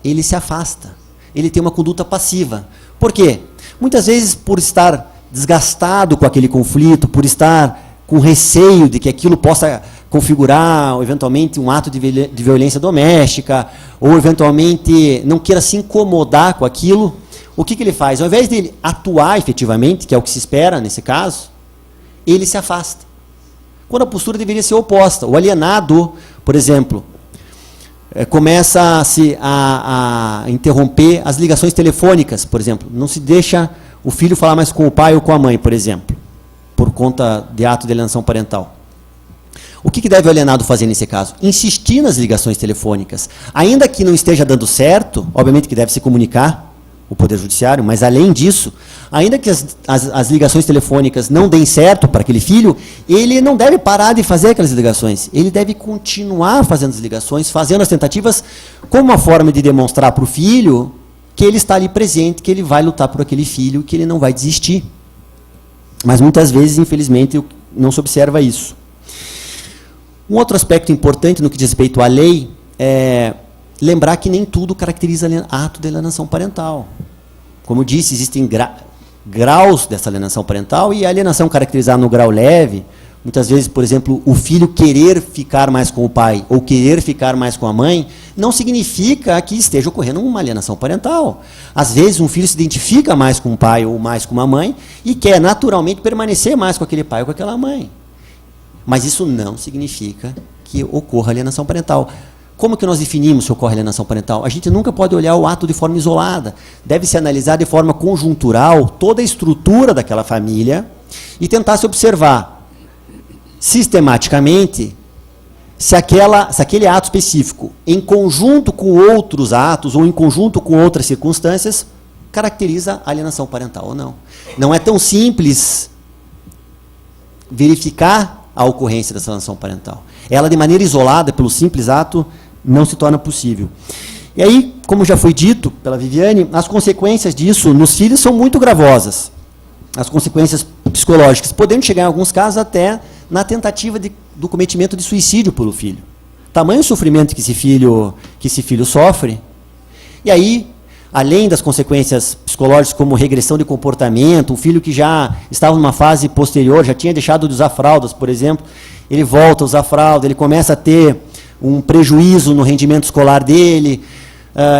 ele se afasta. Ele tem uma conduta passiva. Por quê? Muitas vezes, por estar desgastado com aquele conflito, por estar com receio de que aquilo possa configurar, eventualmente, um ato de violência doméstica, ou, eventualmente, não queira se incomodar com aquilo, o que ele faz? Ao invés de ele atuar efetivamente, que é o que se espera nesse caso, ele se afasta. Quando a postura deveria ser oposta. O alienado, por exemplo, começa a interromper as ligações telefônicas, por exemplo. Não se deixa o filho falar mais com o pai ou com a mãe, por exemplo, por conta de ato de alienação parental. O que deve o alienado fazer nesse caso? Insistir nas ligações telefônicas. Ainda que não esteja dando certo, obviamente que deve se comunicar o Poder Judiciário, mas além disso, ainda que as ligações telefônicas não deem certo para aquele filho, ele não deve parar de fazer aquelas ligações. Ele deve continuar fazendo as ligações, fazendo as tentativas, como uma forma de demonstrar para o filho que ele está ali presente, que ele vai lutar por aquele filho, que ele não vai desistir. Mas muitas vezes, infelizmente, não se observa isso. Um outro aspecto importante no que diz respeito à lei é lembrar que nem tudo caracteriza ato de alienação parental. Como eu disse, existem graus dessa alienação parental, e a alienação caracterizada no grau leve, muitas vezes, por exemplo, o filho querer ficar mais com o pai ou querer ficar mais com a mãe, não significa que esteja ocorrendo uma alienação parental. Às vezes, um filho se identifica mais com o pai ou mais com uma mãe e quer naturalmente permanecer mais com aquele pai ou com aquela mãe. Mas isso não significa que ocorra alienação parental. Como que nós definimos se ocorre alienação parental? A gente nunca pode olhar o ato de forma isolada. Deve-se analisar de forma conjuntural toda a estrutura daquela família e tentar se observar sistematicamente se aquele ato específico, em conjunto com outros atos ou em conjunto com outras circunstâncias, caracteriza alienação parental ou não. Não é tão simples verificar a ocorrência dessa alienação parental. Ela, de maneira isolada, pelo simples ato, não se torna possível. E aí, como já foi dito pela Viviane, as consequências disso nos filhos são muito gravosas. As consequências psicológicas, podendo chegar em alguns casos até na tentativa do cometimento de suicídio pelo filho. Tamanho sofrimento que esse filho sofre. E aí, além das consequências psicológicas como regressão de comportamento, um filho que já estava numa fase posterior, já tinha deixado de usar fraldas, por exemplo, ele volta a usar fralda, ele começa a ter um prejuízo no rendimento escolar dele,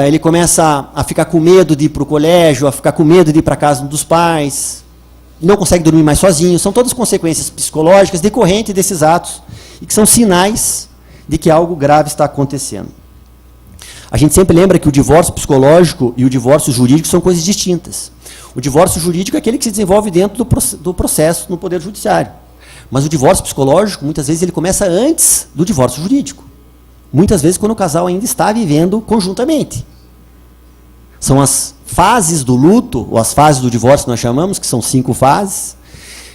ele começa a ficar com medo de ir para o colégio, a ficar com medo de ir para a casa dos pais, não consegue dormir mais sozinho. São todas consequências psicológicas decorrentes desses atos e que são sinais de que algo grave está acontecendo. A gente sempre lembra que o divórcio psicológico e o divórcio jurídico são coisas distintas. O divórcio jurídico é aquele que se desenvolve dentro do processo no Poder Judiciário. Mas o divórcio psicológico, muitas vezes, ele começa antes do divórcio jurídico. Muitas vezes, quando o casal ainda está vivendo conjuntamente. São as fases do luto, ou as fases do divórcio que nós chamamos, que são 5 fases.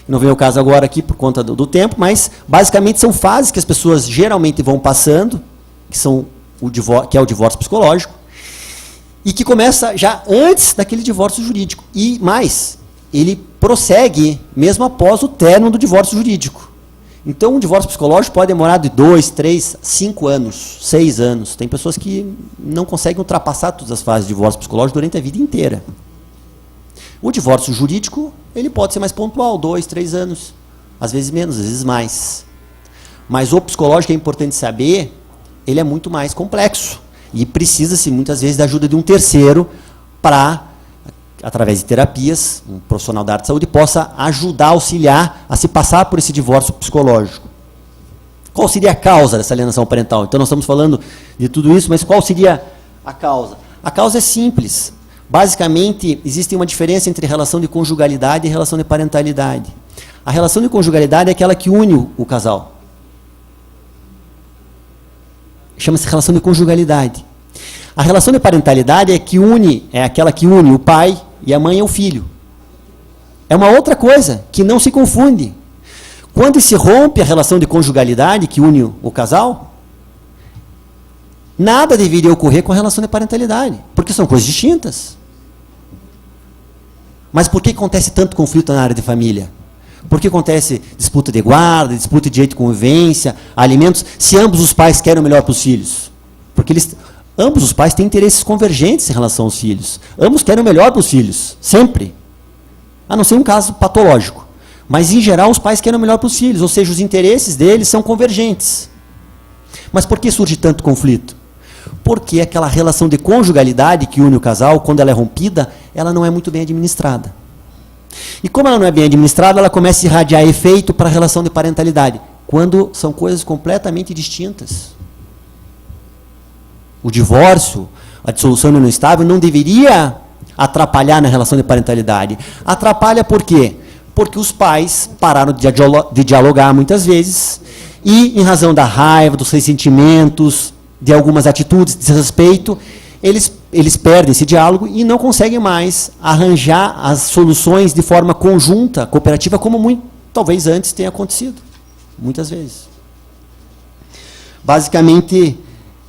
Não vem o caso agora aqui por conta do tempo, mas, basicamente, são fases que as pessoas geralmente vão passando, que é o divórcio psicológico, e que começa já antes daquele divórcio jurídico. E mais, ele prossegue mesmo após o término do divórcio jurídico. Então, um divórcio psicológico pode demorar de 2, 3, 5 anos, 6 anos. Tem pessoas que não conseguem ultrapassar todas as fases de divórcio psicológico durante a vida inteira. O divórcio jurídico, ele pode ser mais pontual, 2, 3 anos. Às vezes menos, às vezes mais. Mas o psicológico, é importante saber, ele é muito mais complexo. E precisa-se, muitas vezes, da ajuda de um terceiro para, através de terapias, um profissional da área de saúde possa ajudar, auxiliar a se passar por esse divórcio psicológico. Qual seria a causa dessa alienação parental? Então, nós estamos falando de tudo isso, mas qual seria a causa? A causa é simples. Basicamente, existe uma diferença entre relação de conjugalidade e relação de parentalidade. A relação de conjugalidade é aquela que une o casal. Chama-se relação de conjugalidade. A relação de parentalidade é aquela que une o pai e a mãe e o filho. É uma outra coisa que não se confunde. Quando se rompe a relação de conjugalidade que une o casal, nada deveria ocorrer com a relação de parentalidade, porque são coisas distintas. Mas por que acontece tanto conflito na área de família? Por que acontece disputa de guarda, disputa de direito de convivência, alimentos, se ambos os pais querem o melhor para os filhos? Porque ambos os pais têm interesses convergentes em relação aos filhos. Ambos querem o melhor para os filhos, sempre. A não ser um caso patológico. Mas, em geral, os pais querem o melhor para os filhos, ou seja, os interesses deles são convergentes. Mas por que surge tanto conflito? Porque aquela relação de conjugalidade que une o casal, quando ela é rompida, ela não é muito bem administrada. E como ela não é bem administrada, ela começa a irradiar efeito para a relação de parentalidade, quando são coisas completamente distintas. O divórcio, a dissolução não estável, não deveria atrapalhar na relação de parentalidade. Atrapalha por quê? Porque os pais pararam de dialogar muitas vezes e, em razão da raiva, dos ressentimentos, de algumas atitudes de desrespeito, eles perdem esse diálogo e não conseguem mais arranjar as soluções de forma conjunta, cooperativa, como talvez antes tenha acontecido. Muitas vezes. Basicamente,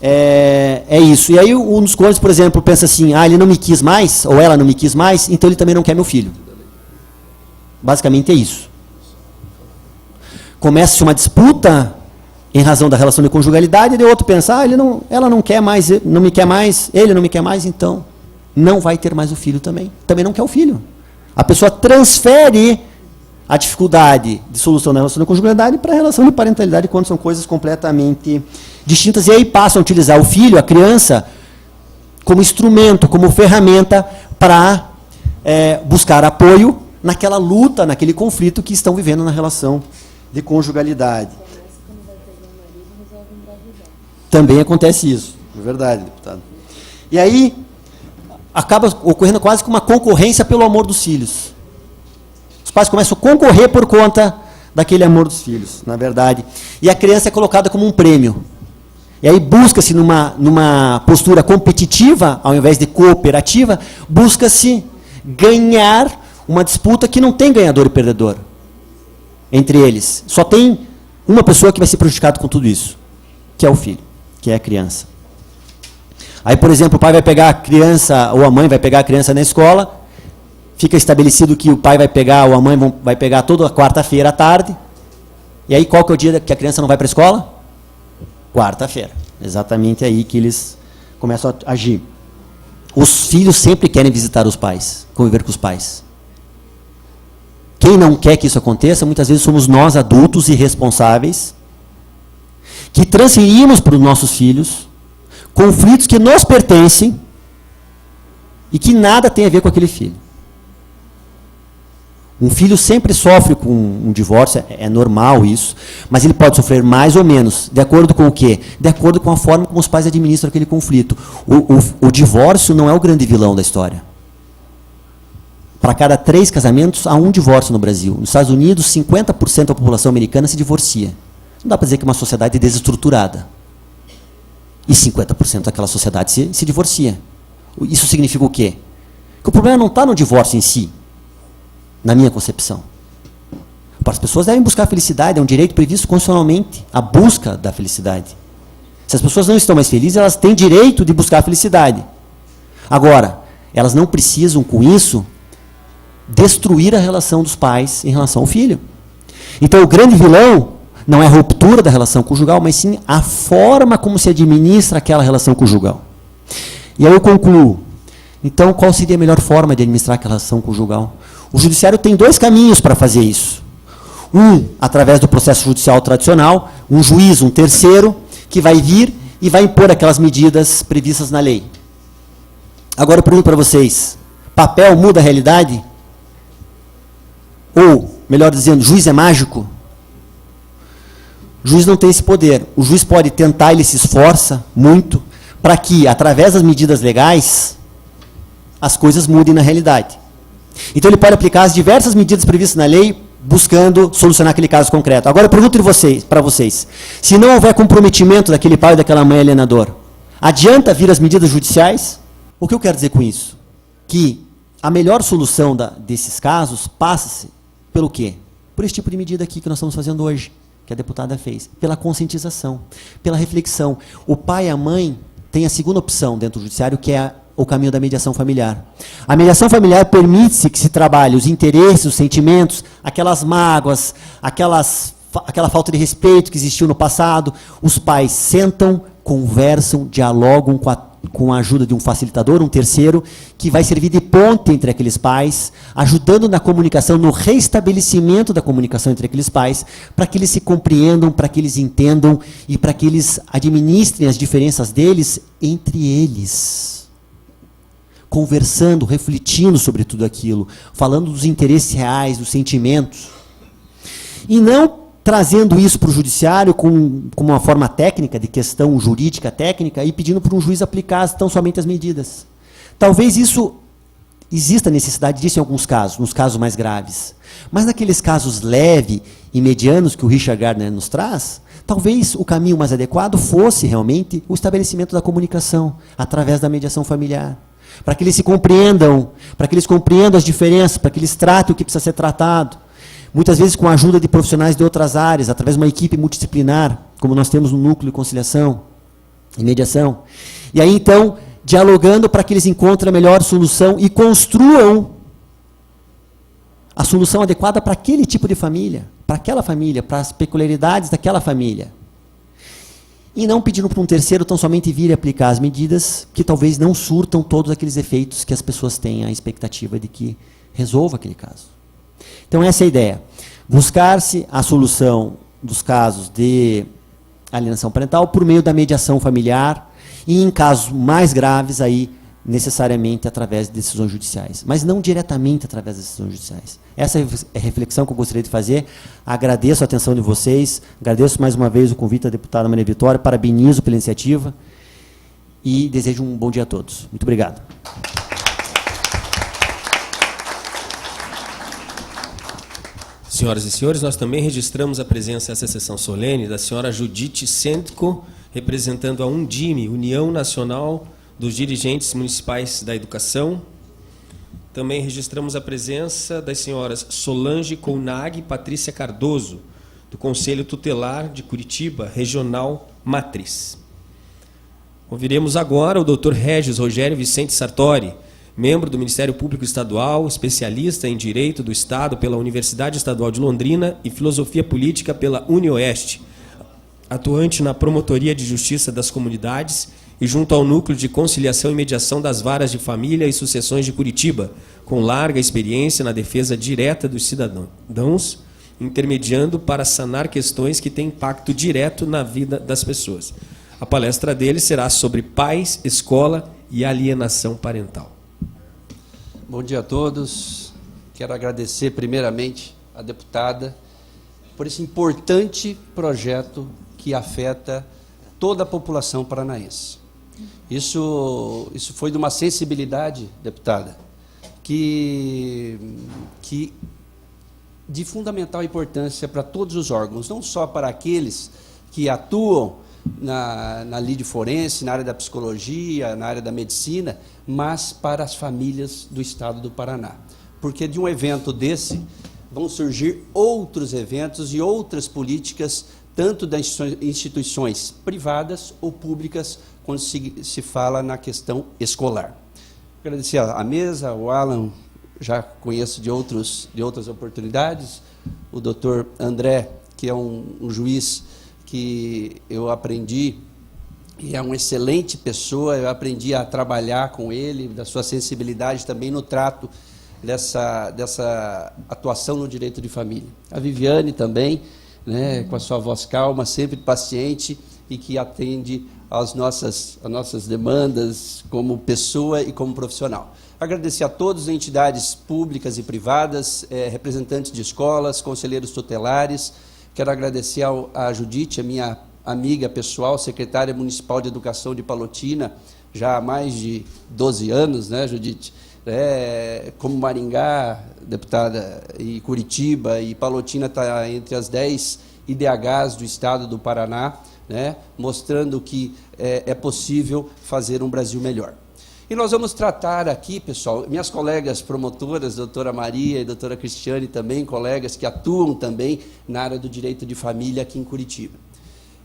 é isso. E aí um dos cônjuges, por exemplo, pensa assim, ele não me quis mais, ou ela não me quis mais, então ele também não quer meu filho. Basicamente é isso. Começa-se uma disputa em razão da relação de conjugalidade, e o outro pensa, ela não quer mais, não me quer mais, ele não me quer mais, então não vai ter mais o filho também. Também não quer o filho. A pessoa transfere a dificuldade de solução da relação de conjugalidade para a relação de parentalidade, quando são coisas completamente distintas, e aí passam a utilizar o filho, a criança, como instrumento, como ferramenta para buscar apoio naquela luta, naquele conflito que estão vivendo na relação de conjugalidade. Também acontece isso, é verdade, deputado. E aí, acaba ocorrendo quase que uma concorrência pelo amor dos filhos. Os pais começam a concorrer por conta daquele amor dos filhos, na verdade. E a criança é colocada como um prêmio. E aí busca-se, numa postura competitiva, ao invés de cooperativa, busca-se ganhar uma disputa que não tem ganhador e perdedor entre eles. Só tem uma pessoa que vai ser prejudicada com tudo isso, que é o filho, que é a criança. Aí, por exemplo, o pai vai pegar a criança, ou a mãe vai pegar a criança na escola, fica estabelecido que o pai vai pegar, ou a mãe vai pegar toda a quarta-feira à tarde, e aí qual que é o dia que a criança não vai para a escola? Quarta-feira. Exatamente aí que eles começam a agir. Os filhos sempre querem visitar os pais, conviver com os pais. Quem não quer que isso aconteça, muitas vezes somos nós, adultos irresponsáveis, que transferimos para os nossos filhos conflitos que nos pertencem e que nada tem a ver com aquele filho. Um filho sempre sofre com um divórcio, é normal isso, mas ele pode sofrer mais ou menos, de acordo com o quê? De acordo com a forma como os pais administram aquele conflito. O divórcio não é o grande vilão da história. Para cada 3 casamentos, há um divórcio no Brasil. Nos Estados Unidos, 50% da população americana se divorcia. Não dá para dizer que é uma sociedade desestruturada. E 50% daquela sociedade se divorcia. Isso significa o quê? Que o problema não está no divórcio em si, na minha concepção. As pessoas devem buscar a felicidade, é um direito previsto constitucionalmente, a busca da felicidade. Se as pessoas não estão mais felizes, elas têm direito de buscar a felicidade. Agora, elas não precisam, com isso, destruir a relação dos pais em relação ao filho. Então, o grande vilão não é a ruptura da relação conjugal, mas sim a forma como se administra aquela relação conjugal. E aí eu concluo. Então, qual seria a melhor forma de administrar aquela relação conjugal? O judiciário tem 2 caminhos para fazer isso. Um, através do processo judicial tradicional, um juiz, um terceiro, que vai vir e vai impor aquelas medidas previstas na lei. Agora eu pergunto para vocês, papel muda a realidade? Ou, melhor dizendo, juiz é mágico? O juiz não tem esse poder. O juiz pode tentar, ele se esforça muito, para que, através das medidas legais, as coisas mudem na realidade. Então ele pode aplicar as diversas medidas previstas na lei, buscando solucionar aquele caso concreto. Agora eu pergunto para vocês, se não houver comprometimento daquele pai ou daquela mãe alienador, adianta vir as medidas judiciais? O que eu quero dizer com isso? Que a melhor solução desses casos passa-se pelo quê? Por esse tipo de medida aqui que nós estamos fazendo hoje, que a deputada fez. Pela conscientização, pela reflexão. O pai e a mãe têm a segunda opção dentro do judiciário, que é o caminho da mediação familiar. A mediação familiar permite-se que se trabalhe os interesses, os sentimentos, aquelas mágoas, aquela falta de respeito que existiu no passado. Os pais sentam, conversam, dialogam com a ajuda de um facilitador, um terceiro, que vai servir de ponte entre aqueles pais, ajudando na comunicação, no reestabelecimento da comunicação entre aqueles pais, para que eles se compreendam, para que eles entendam e para que eles administrem as diferenças deles entre eles. Conversando, refletindo sobre tudo aquilo, falando dos interesses reais, dos sentimentos. E não trazendo isso para o judiciário com uma forma técnica, de questão jurídica técnica, e pedindo para um juiz aplicar tão somente as medidas. Talvez isso exista necessidade disso em alguns casos, nos casos mais graves. Mas naqueles casos leves e medianos que o Richard Gardner nos traz, talvez o caminho mais adequado fosse realmente o estabelecimento da comunicação, através da mediação familiar. Para que eles se compreendam, para que eles compreendam as diferenças, para que eles tratem o que precisa ser tratado. Muitas vezes com a ajuda de profissionais de outras áreas, através de uma equipe multidisciplinar, como nós temos no Núcleo de Conciliação e Mediação. E aí, então, dialogando para que eles encontrem a melhor solução e construam a solução adequada para aquele tipo de família, para aquela família, para as peculiaridades daquela família. E não pedindo para um terceiro tão somente vir aplicar as medidas que talvez não surtam todos aqueles efeitos que as pessoas têm a expectativa de que resolva aquele caso. Então, essa é a ideia. Buscar-se a solução dos casos de alienação parental por meio da mediação familiar e, em casos mais graves, aí, necessariamente através de decisões judiciais. Mas não diretamente através das decisões judiciais. Essa é a reflexão que eu gostaria de fazer. Agradeço a atenção de vocês. Agradeço mais uma vez o convite da deputada Maria Vitória. Parabenizo pela iniciativa. E desejo um bom dia a todos. Muito obrigado. Senhoras e senhores, nós também registramos a presença nessa sessão solene da senhora Judite Sendko, representando a Undime, União Nacional dos Dirigentes Municipais da Educação. Também registramos a presença das senhoras Solange Kounag e Patrícia Cardoso, do Conselho Tutelar de Curitiba, Regional Matriz. Ouviremos agora o Dr. Régis Rogério Vicente Sartori, membro do Ministério Público Estadual, especialista em Direito do Estado pela Universidade Estadual de Londrina e Filosofia Política pela UniOeste, atuante na Promotoria de Justiça das Comunidades e junto ao Núcleo de Conciliação e Mediação das Varas de Família e Sucessões de Curitiba, com larga experiência na defesa direta dos cidadãos, intermediando para sanar questões que têm impacto direto na vida das pessoas. A palestra dele será sobre pais, escola e alienação parental. Bom dia a todos. Quero agradecer primeiramente à deputada por esse importante projeto que afeta toda a população paranaense. Isso foi de uma sensibilidade, deputada, que de fundamental importância para todos os órgãos, não só para aqueles que atuam na lide forense, na área da psicologia, na área da medicina, mas para as famílias do Estado do Paraná. Porque de um evento desse vão surgir outros eventos e outras políticas, tanto das instituições privadas ou públicas, quando se fala na questão escolar. Agradecer à mesa, ao Alan, já conheço de outras oportunidades, o doutor André, que é um juiz que eu aprendi, e é uma excelente pessoa, eu aprendi a trabalhar com ele, da sua sensibilidade também no trato dessa atuação no direito de família. A Viviane também, né, com a sua voz calma, sempre paciente e que atende às nossas demandas como pessoa e como profissional. Agradecer a todas as entidades públicas e privadas, representantes de escolas, conselheiros tutelares. Quero agradecer a Judite, a minha amiga pessoal, secretária municipal de Educação de Palotina, já há mais de 12 anos, né, Judite? Como Maringá, deputada, e Curitiba, e Palotina está entre as 10 IDHs do Estado do Paraná, né, mostrando que é possível fazer um Brasil melhor. E nós vamos tratar aqui, pessoal, minhas colegas promotoras, doutora Maria e doutora Cristiane, também colegas que atuam também na área do direito de família aqui em Curitiba.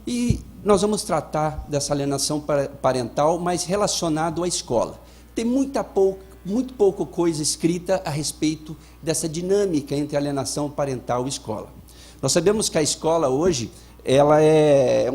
E nós vamos tratar dessa alienação parental, mas relacionado à escola. tem muito pouca coisa escrita a respeito dessa dinâmica entre alienação parental e escola. Nós sabemos que a escola hoje ela é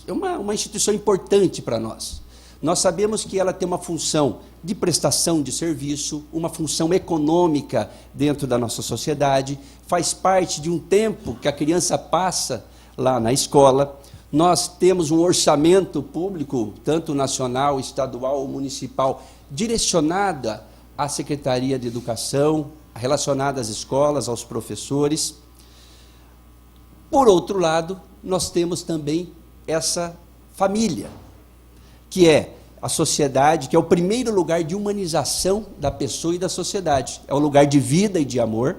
uma instituição importante para nós. Nós sabemos que ela tem uma função de prestação de serviço, uma função econômica dentro da nossa sociedade, faz parte de um tempo que a criança passa lá na escola. Nós temos um orçamento público, tanto nacional, estadual ou municipal, direcionada à Secretaria de Educação, relacionada às escolas, aos professores. Por outro lado, nós temos também essa família, que é a sociedade, que é o primeiro lugar de humanização da pessoa e da sociedade. É o lugar de vida e de amor.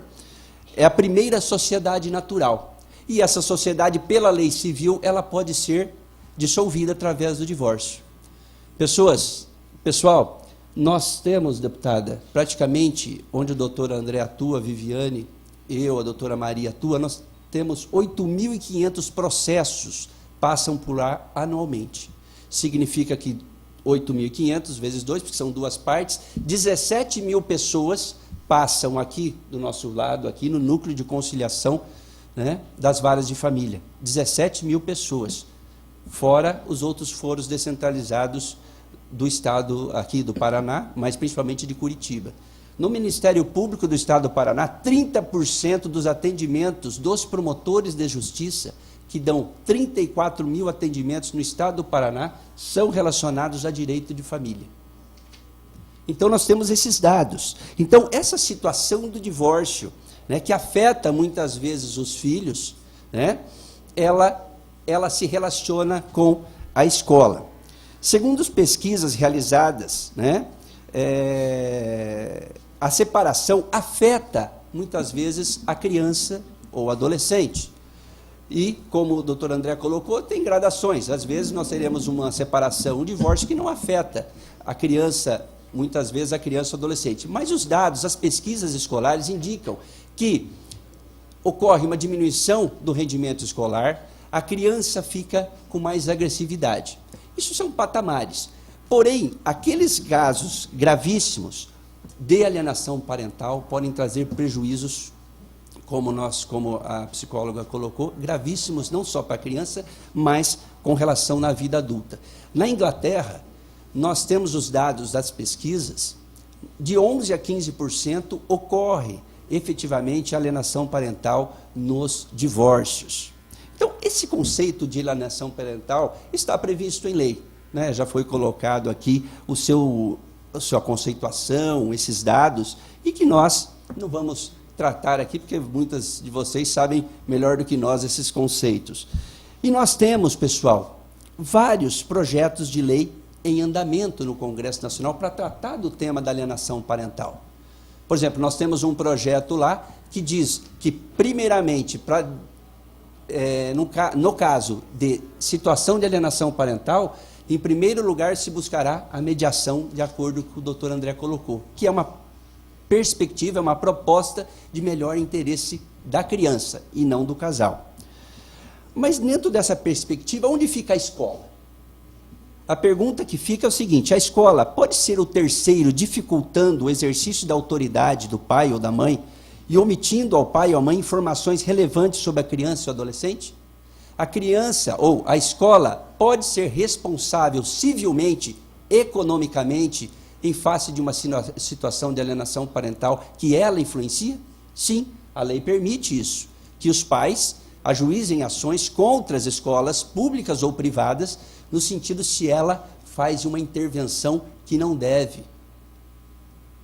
É a primeira sociedade natural. E essa sociedade, pela lei civil, ela pode ser dissolvida através do divórcio. Pessoal, nós temos, deputada, praticamente, onde o doutor André atua, a Viviane, eu, a doutora Maria atua, nós temos 8.500 processos passam por lá anualmente. Significa que 8.500 vezes 2, porque são duas partes, 17 mil pessoas passam aqui do nosso lado, aqui no núcleo de conciliação, né, das varas de família. 17 mil pessoas, fora os outros foros descentralizados do estado aqui do Paraná, mas principalmente de Curitiba. No Ministério Público do Estado do Paraná, 30% dos atendimentos dos promotores de justiça, que dão 34 mil atendimentos no Estado do Paraná, são relacionados a direito de família. Então, nós temos esses dados. Então, essa situação do divórcio, né, que afeta muitas vezes os filhos, né, ela se relaciona com a escola. Segundo as pesquisas realizadas, né, a separação afeta, muitas vezes, a criança ou adolescente. E, como o doutor André colocou, tem gradações. Às vezes, nós teremos uma separação, um divórcio que não afeta a criança, muitas vezes, a criança ou adolescente. Mas os dados, as pesquisas escolares indicam que ocorre uma diminuição do rendimento escolar, a criança fica com mais agressividade. Isso são patamares. Porém, aqueles casos gravíssimos de alienação parental podem trazer prejuízos, como a psicóloga colocou, gravíssimos não só para a criança, mas com relação na vida adulta. Na Inglaterra, nós temos os dados das pesquisas, de 11% a 15% ocorre efetivamente alienação parental nos divórcios. Então, esse conceito de alienação parental está previsto em lei, né? Já foi colocado aqui a sua conceituação, esses dados, e que nós não vamos tratar aqui, porque muitas de vocês sabem melhor do que nós esses conceitos. E nós temos, pessoal, vários projetos de lei em andamento no Congresso Nacional para tratar do tema da alienação parental. Por exemplo, nós temos um projeto lá que diz que, primeiramente, no caso de situação de alienação parental, em primeiro lugar se buscará a mediação, de acordo com o que o doutor André colocou, que é uma perspectiva, é uma proposta de melhor interesse da criança e não do casal. Mas dentro dessa perspectiva, onde fica a escola? A pergunta que fica é o seguinte: a escola pode ser o terceiro dificultando o exercício da autoridade do pai ou da mãe e omitindo ao pai ou à mãe informações relevantes sobre a criança ou adolescente? A criança ou a escola pode ser responsável civilmente, economicamente, em face de uma situação de alienação parental que ela influencia? Sim, a lei permite isso, que os pais ajuizem ações contra as escolas públicas ou privadas, no sentido se ela faz uma intervenção que não deve,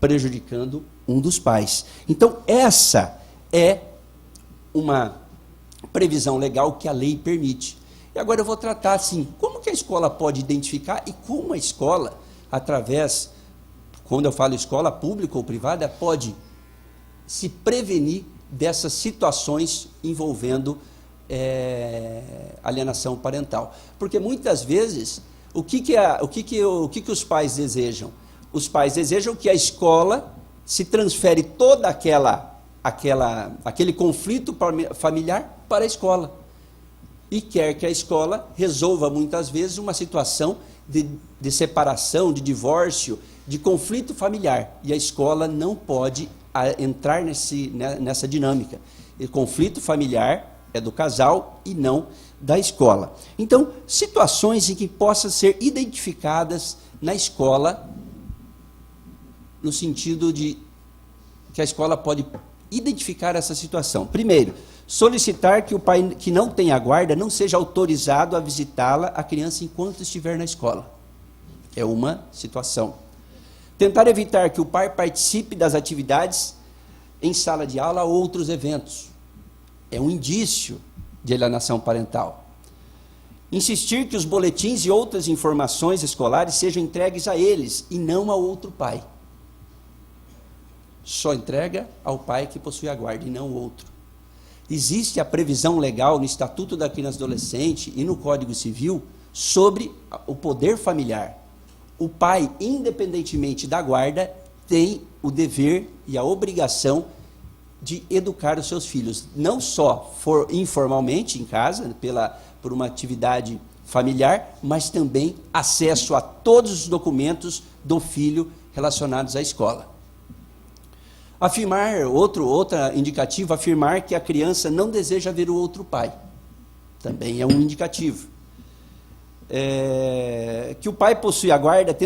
prejudicando um dos pais. Então, essa é uma previsão legal que a lei permite. E agora eu vou tratar assim, como que a escola pode identificar e como a escola, através, quando eu falo escola pública ou privada, pode se prevenir dessas situações envolvendo alienação parental. Porque muitas vezes, o que os pais desejam? Os pais desejam que a escola se transfere toda aquele conflito familiar para a escola. e quer que a escola resolva muitas vezes uma situação de separação, de divórcio, de conflito familiar. E a escola não pode entrar nessa dinâmica. O conflito familiar é do casal e não da escola. Então, situações em que possam ser identificadas na escola, no sentido de que a escola pode identificar essa situação. Primeiro, solicitar que o pai que não tem a guarda não seja autorizado a visitá-la, a criança, enquanto estiver na escola. É uma situação. Tentar evitar que o pai participe das atividades em sala de aula ou outros eventos. É um indício de alienação parental. Insistir que os boletins e outras informações escolares sejam entregues a eles e não ao outro pai. Só entrega ao pai que possui a guarda e não o outro. Existe a previsão legal no Estatuto da Criança e Adolescente e no Código Civil sobre o poder familiar. O pai, independentemente da guarda, tem o dever e a obrigação de educar os seus filhos, não só informalmente em casa, por uma atividade familiar, mas também acesso a todos os documentos do filho relacionados à escola. Afirmar, outra indicativo, afirmar que a criança não deseja ver o outro pai. Também é um indicativo. Que o pai possui a guarda,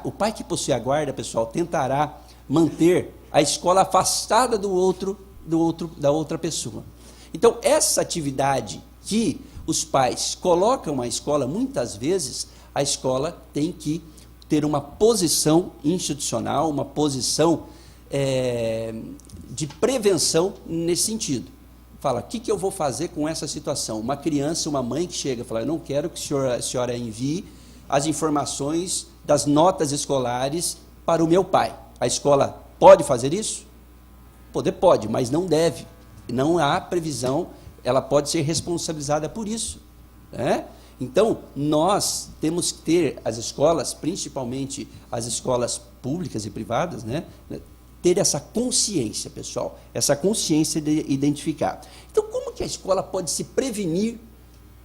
o pai que possui a guarda, pessoal, tentará manter a escola afastada da outra pessoa. Então, essa atividade que os pais colocam a escola, muitas vezes, a escola tem que ter uma posição institucional, uma posição de prevenção nesse sentido. Fala, o que eu vou fazer com essa situação? Uma criança, uma mãe que chega e fala, eu não quero que a senhora envie as informações das notas escolares para o meu pai. A escola pode fazer isso? Pode, mas não deve. Não há previsão, ela pode ser responsabilizada por isso. Né? Então, nós temos que ter as escolas, principalmente as escolas públicas e privadas, né? Ter essa consciência, pessoal, essa consciência de identificar. Então, como que a escola pode se prevenir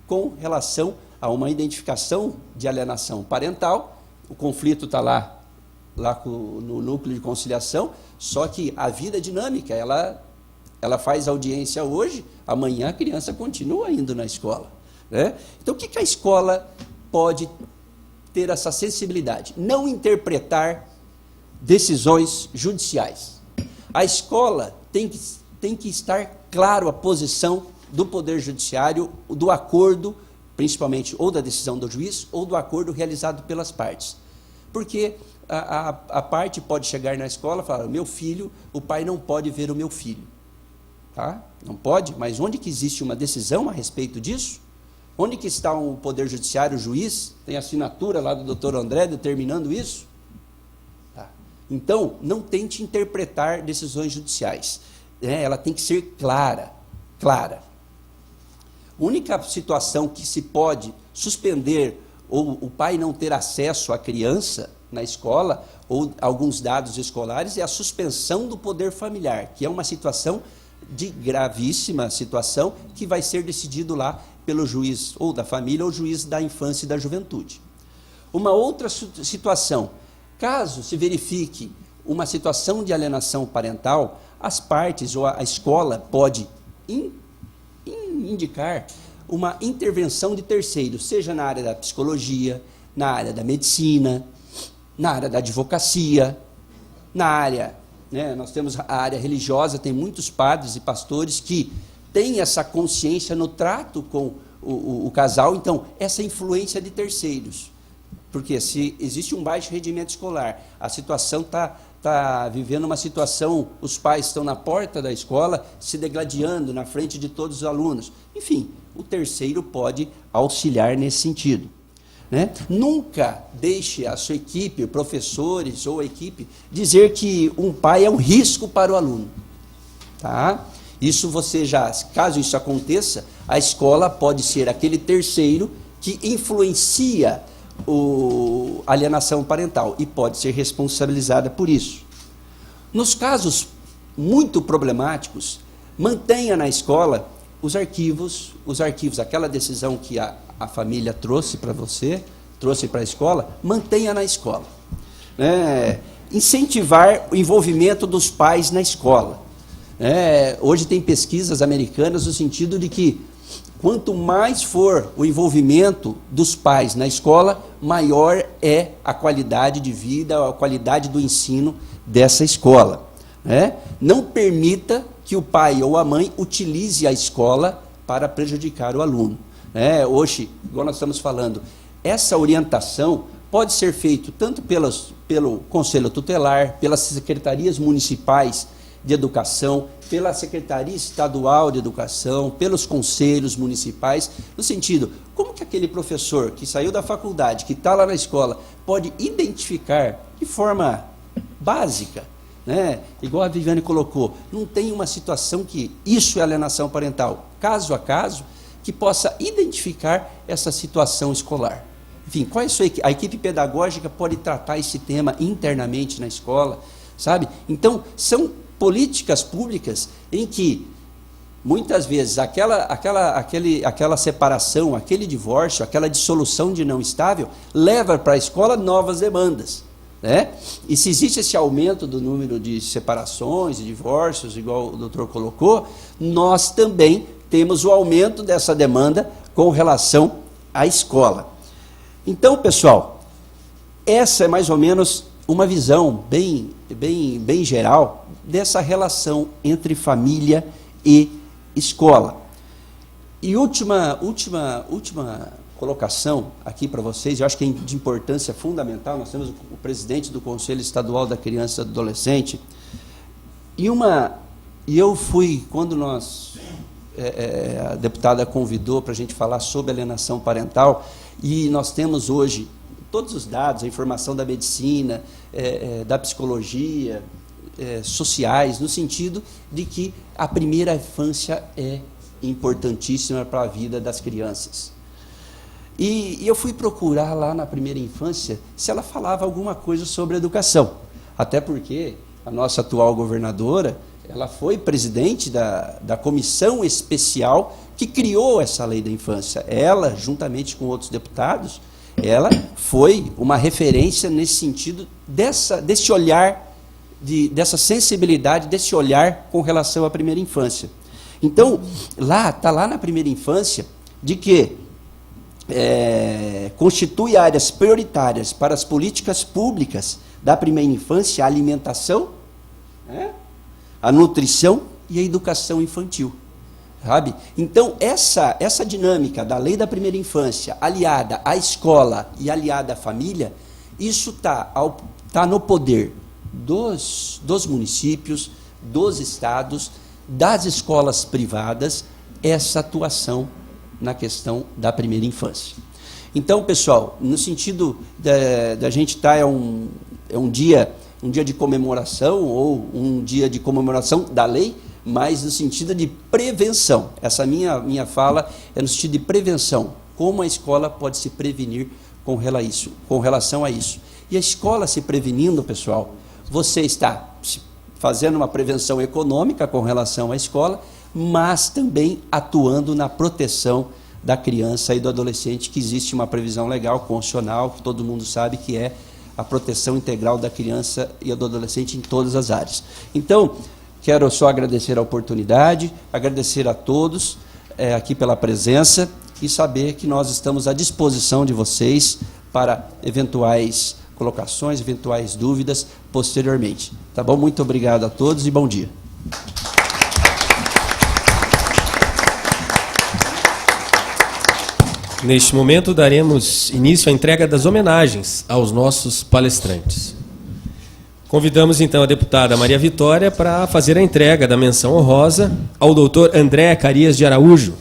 com relação a uma identificação de alienação parental? O conflito está lá no núcleo de conciliação, só que a vida é dinâmica, ela faz audiência hoje, amanhã a criança continua indo na escola. Né? Então, o que a escola pode ter essa sensibilidade? Não interpretar decisões judiciais. A escola tem que estar claro a posição do Poder Judiciário, do acordo, principalmente ou da decisão do juiz, ou do acordo realizado pelas partes. Porque a parte pode chegar na escola e falar, meu filho, o pai não pode ver o meu filho. Tá? Não pode, mas onde que existe uma decisão a respeito disso? Onde que está o Poder Judiciário, o juiz? Tem assinatura lá do Dr. André determinando isso? Então, não tente interpretar decisões judiciais. Ela tem que ser clara. A única situação que se pode suspender ou o pai não ter acesso à criança na escola ou alguns dados escolares é a suspensão do poder familiar, que é uma situação de gravíssima situação que vai ser decidido lá pelo juiz ou da família ou juiz da infância e da juventude. Uma outra situação, caso se verifique uma situação de alienação parental, as partes ou a escola pode indicar uma intervenção de terceiros, seja na área da psicologia, na área da medicina, na área da advocacia, na área, nós temos a área religiosa, tem muitos padres e pastores que têm essa consciência no trato com o casal, então, essa influência de terceiros. Porque se existe um baixo rendimento escolar, a situação está vivendo uma situação, os pais estão na porta da escola, se degladiando na frente de todos os alunos. Enfim, o terceiro pode auxiliar nesse sentido. Né? Nunca deixe a sua equipe, professores ou equipe, dizer que um pai é um risco para o aluno. Tá? Isso caso isso aconteça, a escola pode ser aquele terceiro que influencia a alienação parental e pode ser responsabilizada por isso. Nos casos muito problemáticos, mantenha na escola os arquivos, aquela decisão que a família trouxe para você, trouxe para a escola, mantenha na escola. Incentivar o envolvimento dos pais na escola. Hoje tem pesquisas americanas no sentido de que quanto mais for o envolvimento dos pais na escola, maior é a qualidade de vida, a qualidade do ensino dessa escola. Não permita que o pai ou a mãe utilize a escola para prejudicar o aluno. Hoje, igual nós estamos falando, essa orientação pode ser feita tanto pelo Conselho Tutelar, pelas secretarias municipais de educação, pela Secretaria Estadual de Educação, pelos conselhos municipais, no sentido, como que aquele professor que saiu da faculdade, que está lá na escola, pode identificar de forma básica, igual a Viviane colocou, não tem uma situação que isso é alienação parental, caso a caso, que possa identificar essa situação escolar. Enfim, qual é a equipe pedagógica pode tratar esse tema internamente na escola, sabe? Então, são políticas públicas em que, muitas vezes, aquela separação, aquele divórcio, aquela dissolução de não estável, leva para a escola novas demandas. E se existe esse aumento do número de separações e divórcios, igual o doutor colocou, nós também temos o aumento dessa demanda com relação à escola. Então, pessoal, essa é mais ou menos uma visão bem geral dessa relação entre família e escola. E última colocação aqui para vocês, eu acho que é de importância fundamental, nós temos o presidente do Conselho Estadual da Criança e do Adolescente, e eu fui, quando a deputada convidou para a gente falar sobre alienação parental, e nós temos hoje todos os dados, a informação da medicina, da psicologia, sociais, no sentido de que a primeira infância é importantíssima para a vida das crianças. E eu fui procurar lá na primeira infância se ela falava alguma coisa sobre educação, até porque a nossa atual governadora, ela foi presidente da comissão especial que criou essa lei da infância. Ela, juntamente com outros deputados, ela foi uma referência nesse sentido desse olhar, dessa sensibilidade, desse olhar com relação à primeira infância. Então, está lá na primeira infância, de que constitui áreas prioritárias para as políticas públicas da primeira infância a alimentação, a nutrição e a educação infantil. Sabe? Então, essa dinâmica da lei da primeira infância, aliada à escola e aliada à família, isso está no poder dos municípios, dos estados, das escolas privadas, essa atuação na questão da primeira infância. Então, pessoal, no sentido da gente estar, é um dia de comemoração, ou um dia de comemoração da lei, mas no sentido de prevenção. Essa minha fala é no sentido de prevenção. Como a escola pode se prevenir com relação a isso. E a escola se prevenindo, pessoal, você está fazendo uma prevenção econômica com relação à escola, mas também atuando na proteção da criança e do adolescente, que existe uma previsão legal, constitucional, que todo mundo sabe que é a proteção integral da criança e do adolescente em todas as áreas. Então, quero só agradecer a oportunidade, agradecer a todos aqui pela presença e saber que nós estamos à disposição de vocês para eventuais colocações, eventuais dúvidas posteriormente. Tá bom? Muito obrigado a todos e bom dia. Neste momento, daremos início à entrega das homenagens aos nossos palestrantes. Convidamos, então, a deputada Maria Vitória para fazer a entrega da menção honrosa ao doutor André Carias de Araújo.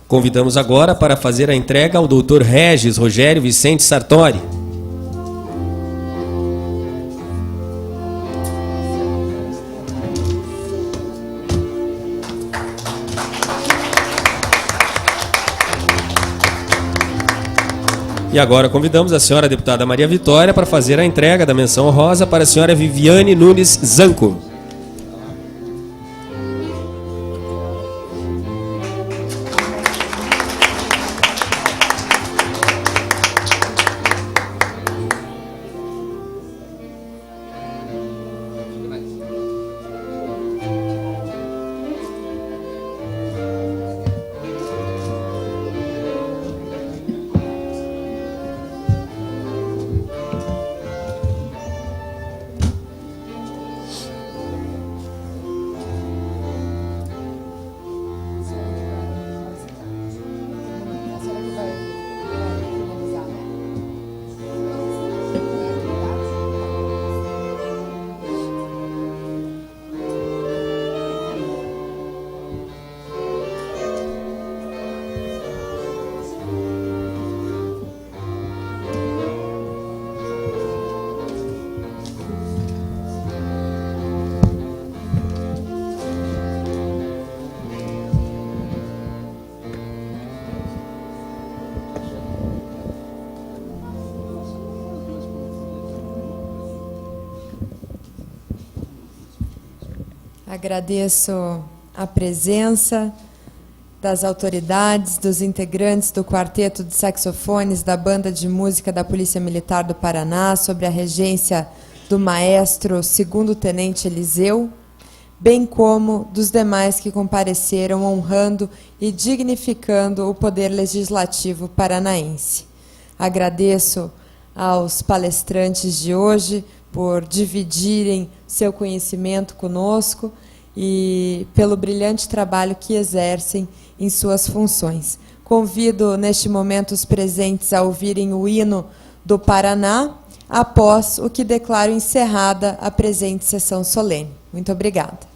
Convidamos agora para fazer a entrega ao doutor Regis Rogério Vicente Sartori. E agora convidamos a senhora deputada Maria Vitória para fazer a entrega da menção honrosa para a senhora Viviane Nunes Zanco. Agradeço a presença das autoridades, dos integrantes do quarteto de saxofones da Banda de Música da Polícia Militar do Paraná, sob a regência do maestro segundo-tenente Eliseu, bem como dos demais que compareceram honrando e dignificando o Poder Legislativo paranaense. Agradeço aos palestrantes de hoje por dividirem seu conhecimento conosco e pelo brilhante trabalho que exercem em suas funções. Convido, neste momento, os presentes a ouvirem o hino do Paraná, após o que declaro encerrada a presente sessão solene. Muito obrigada.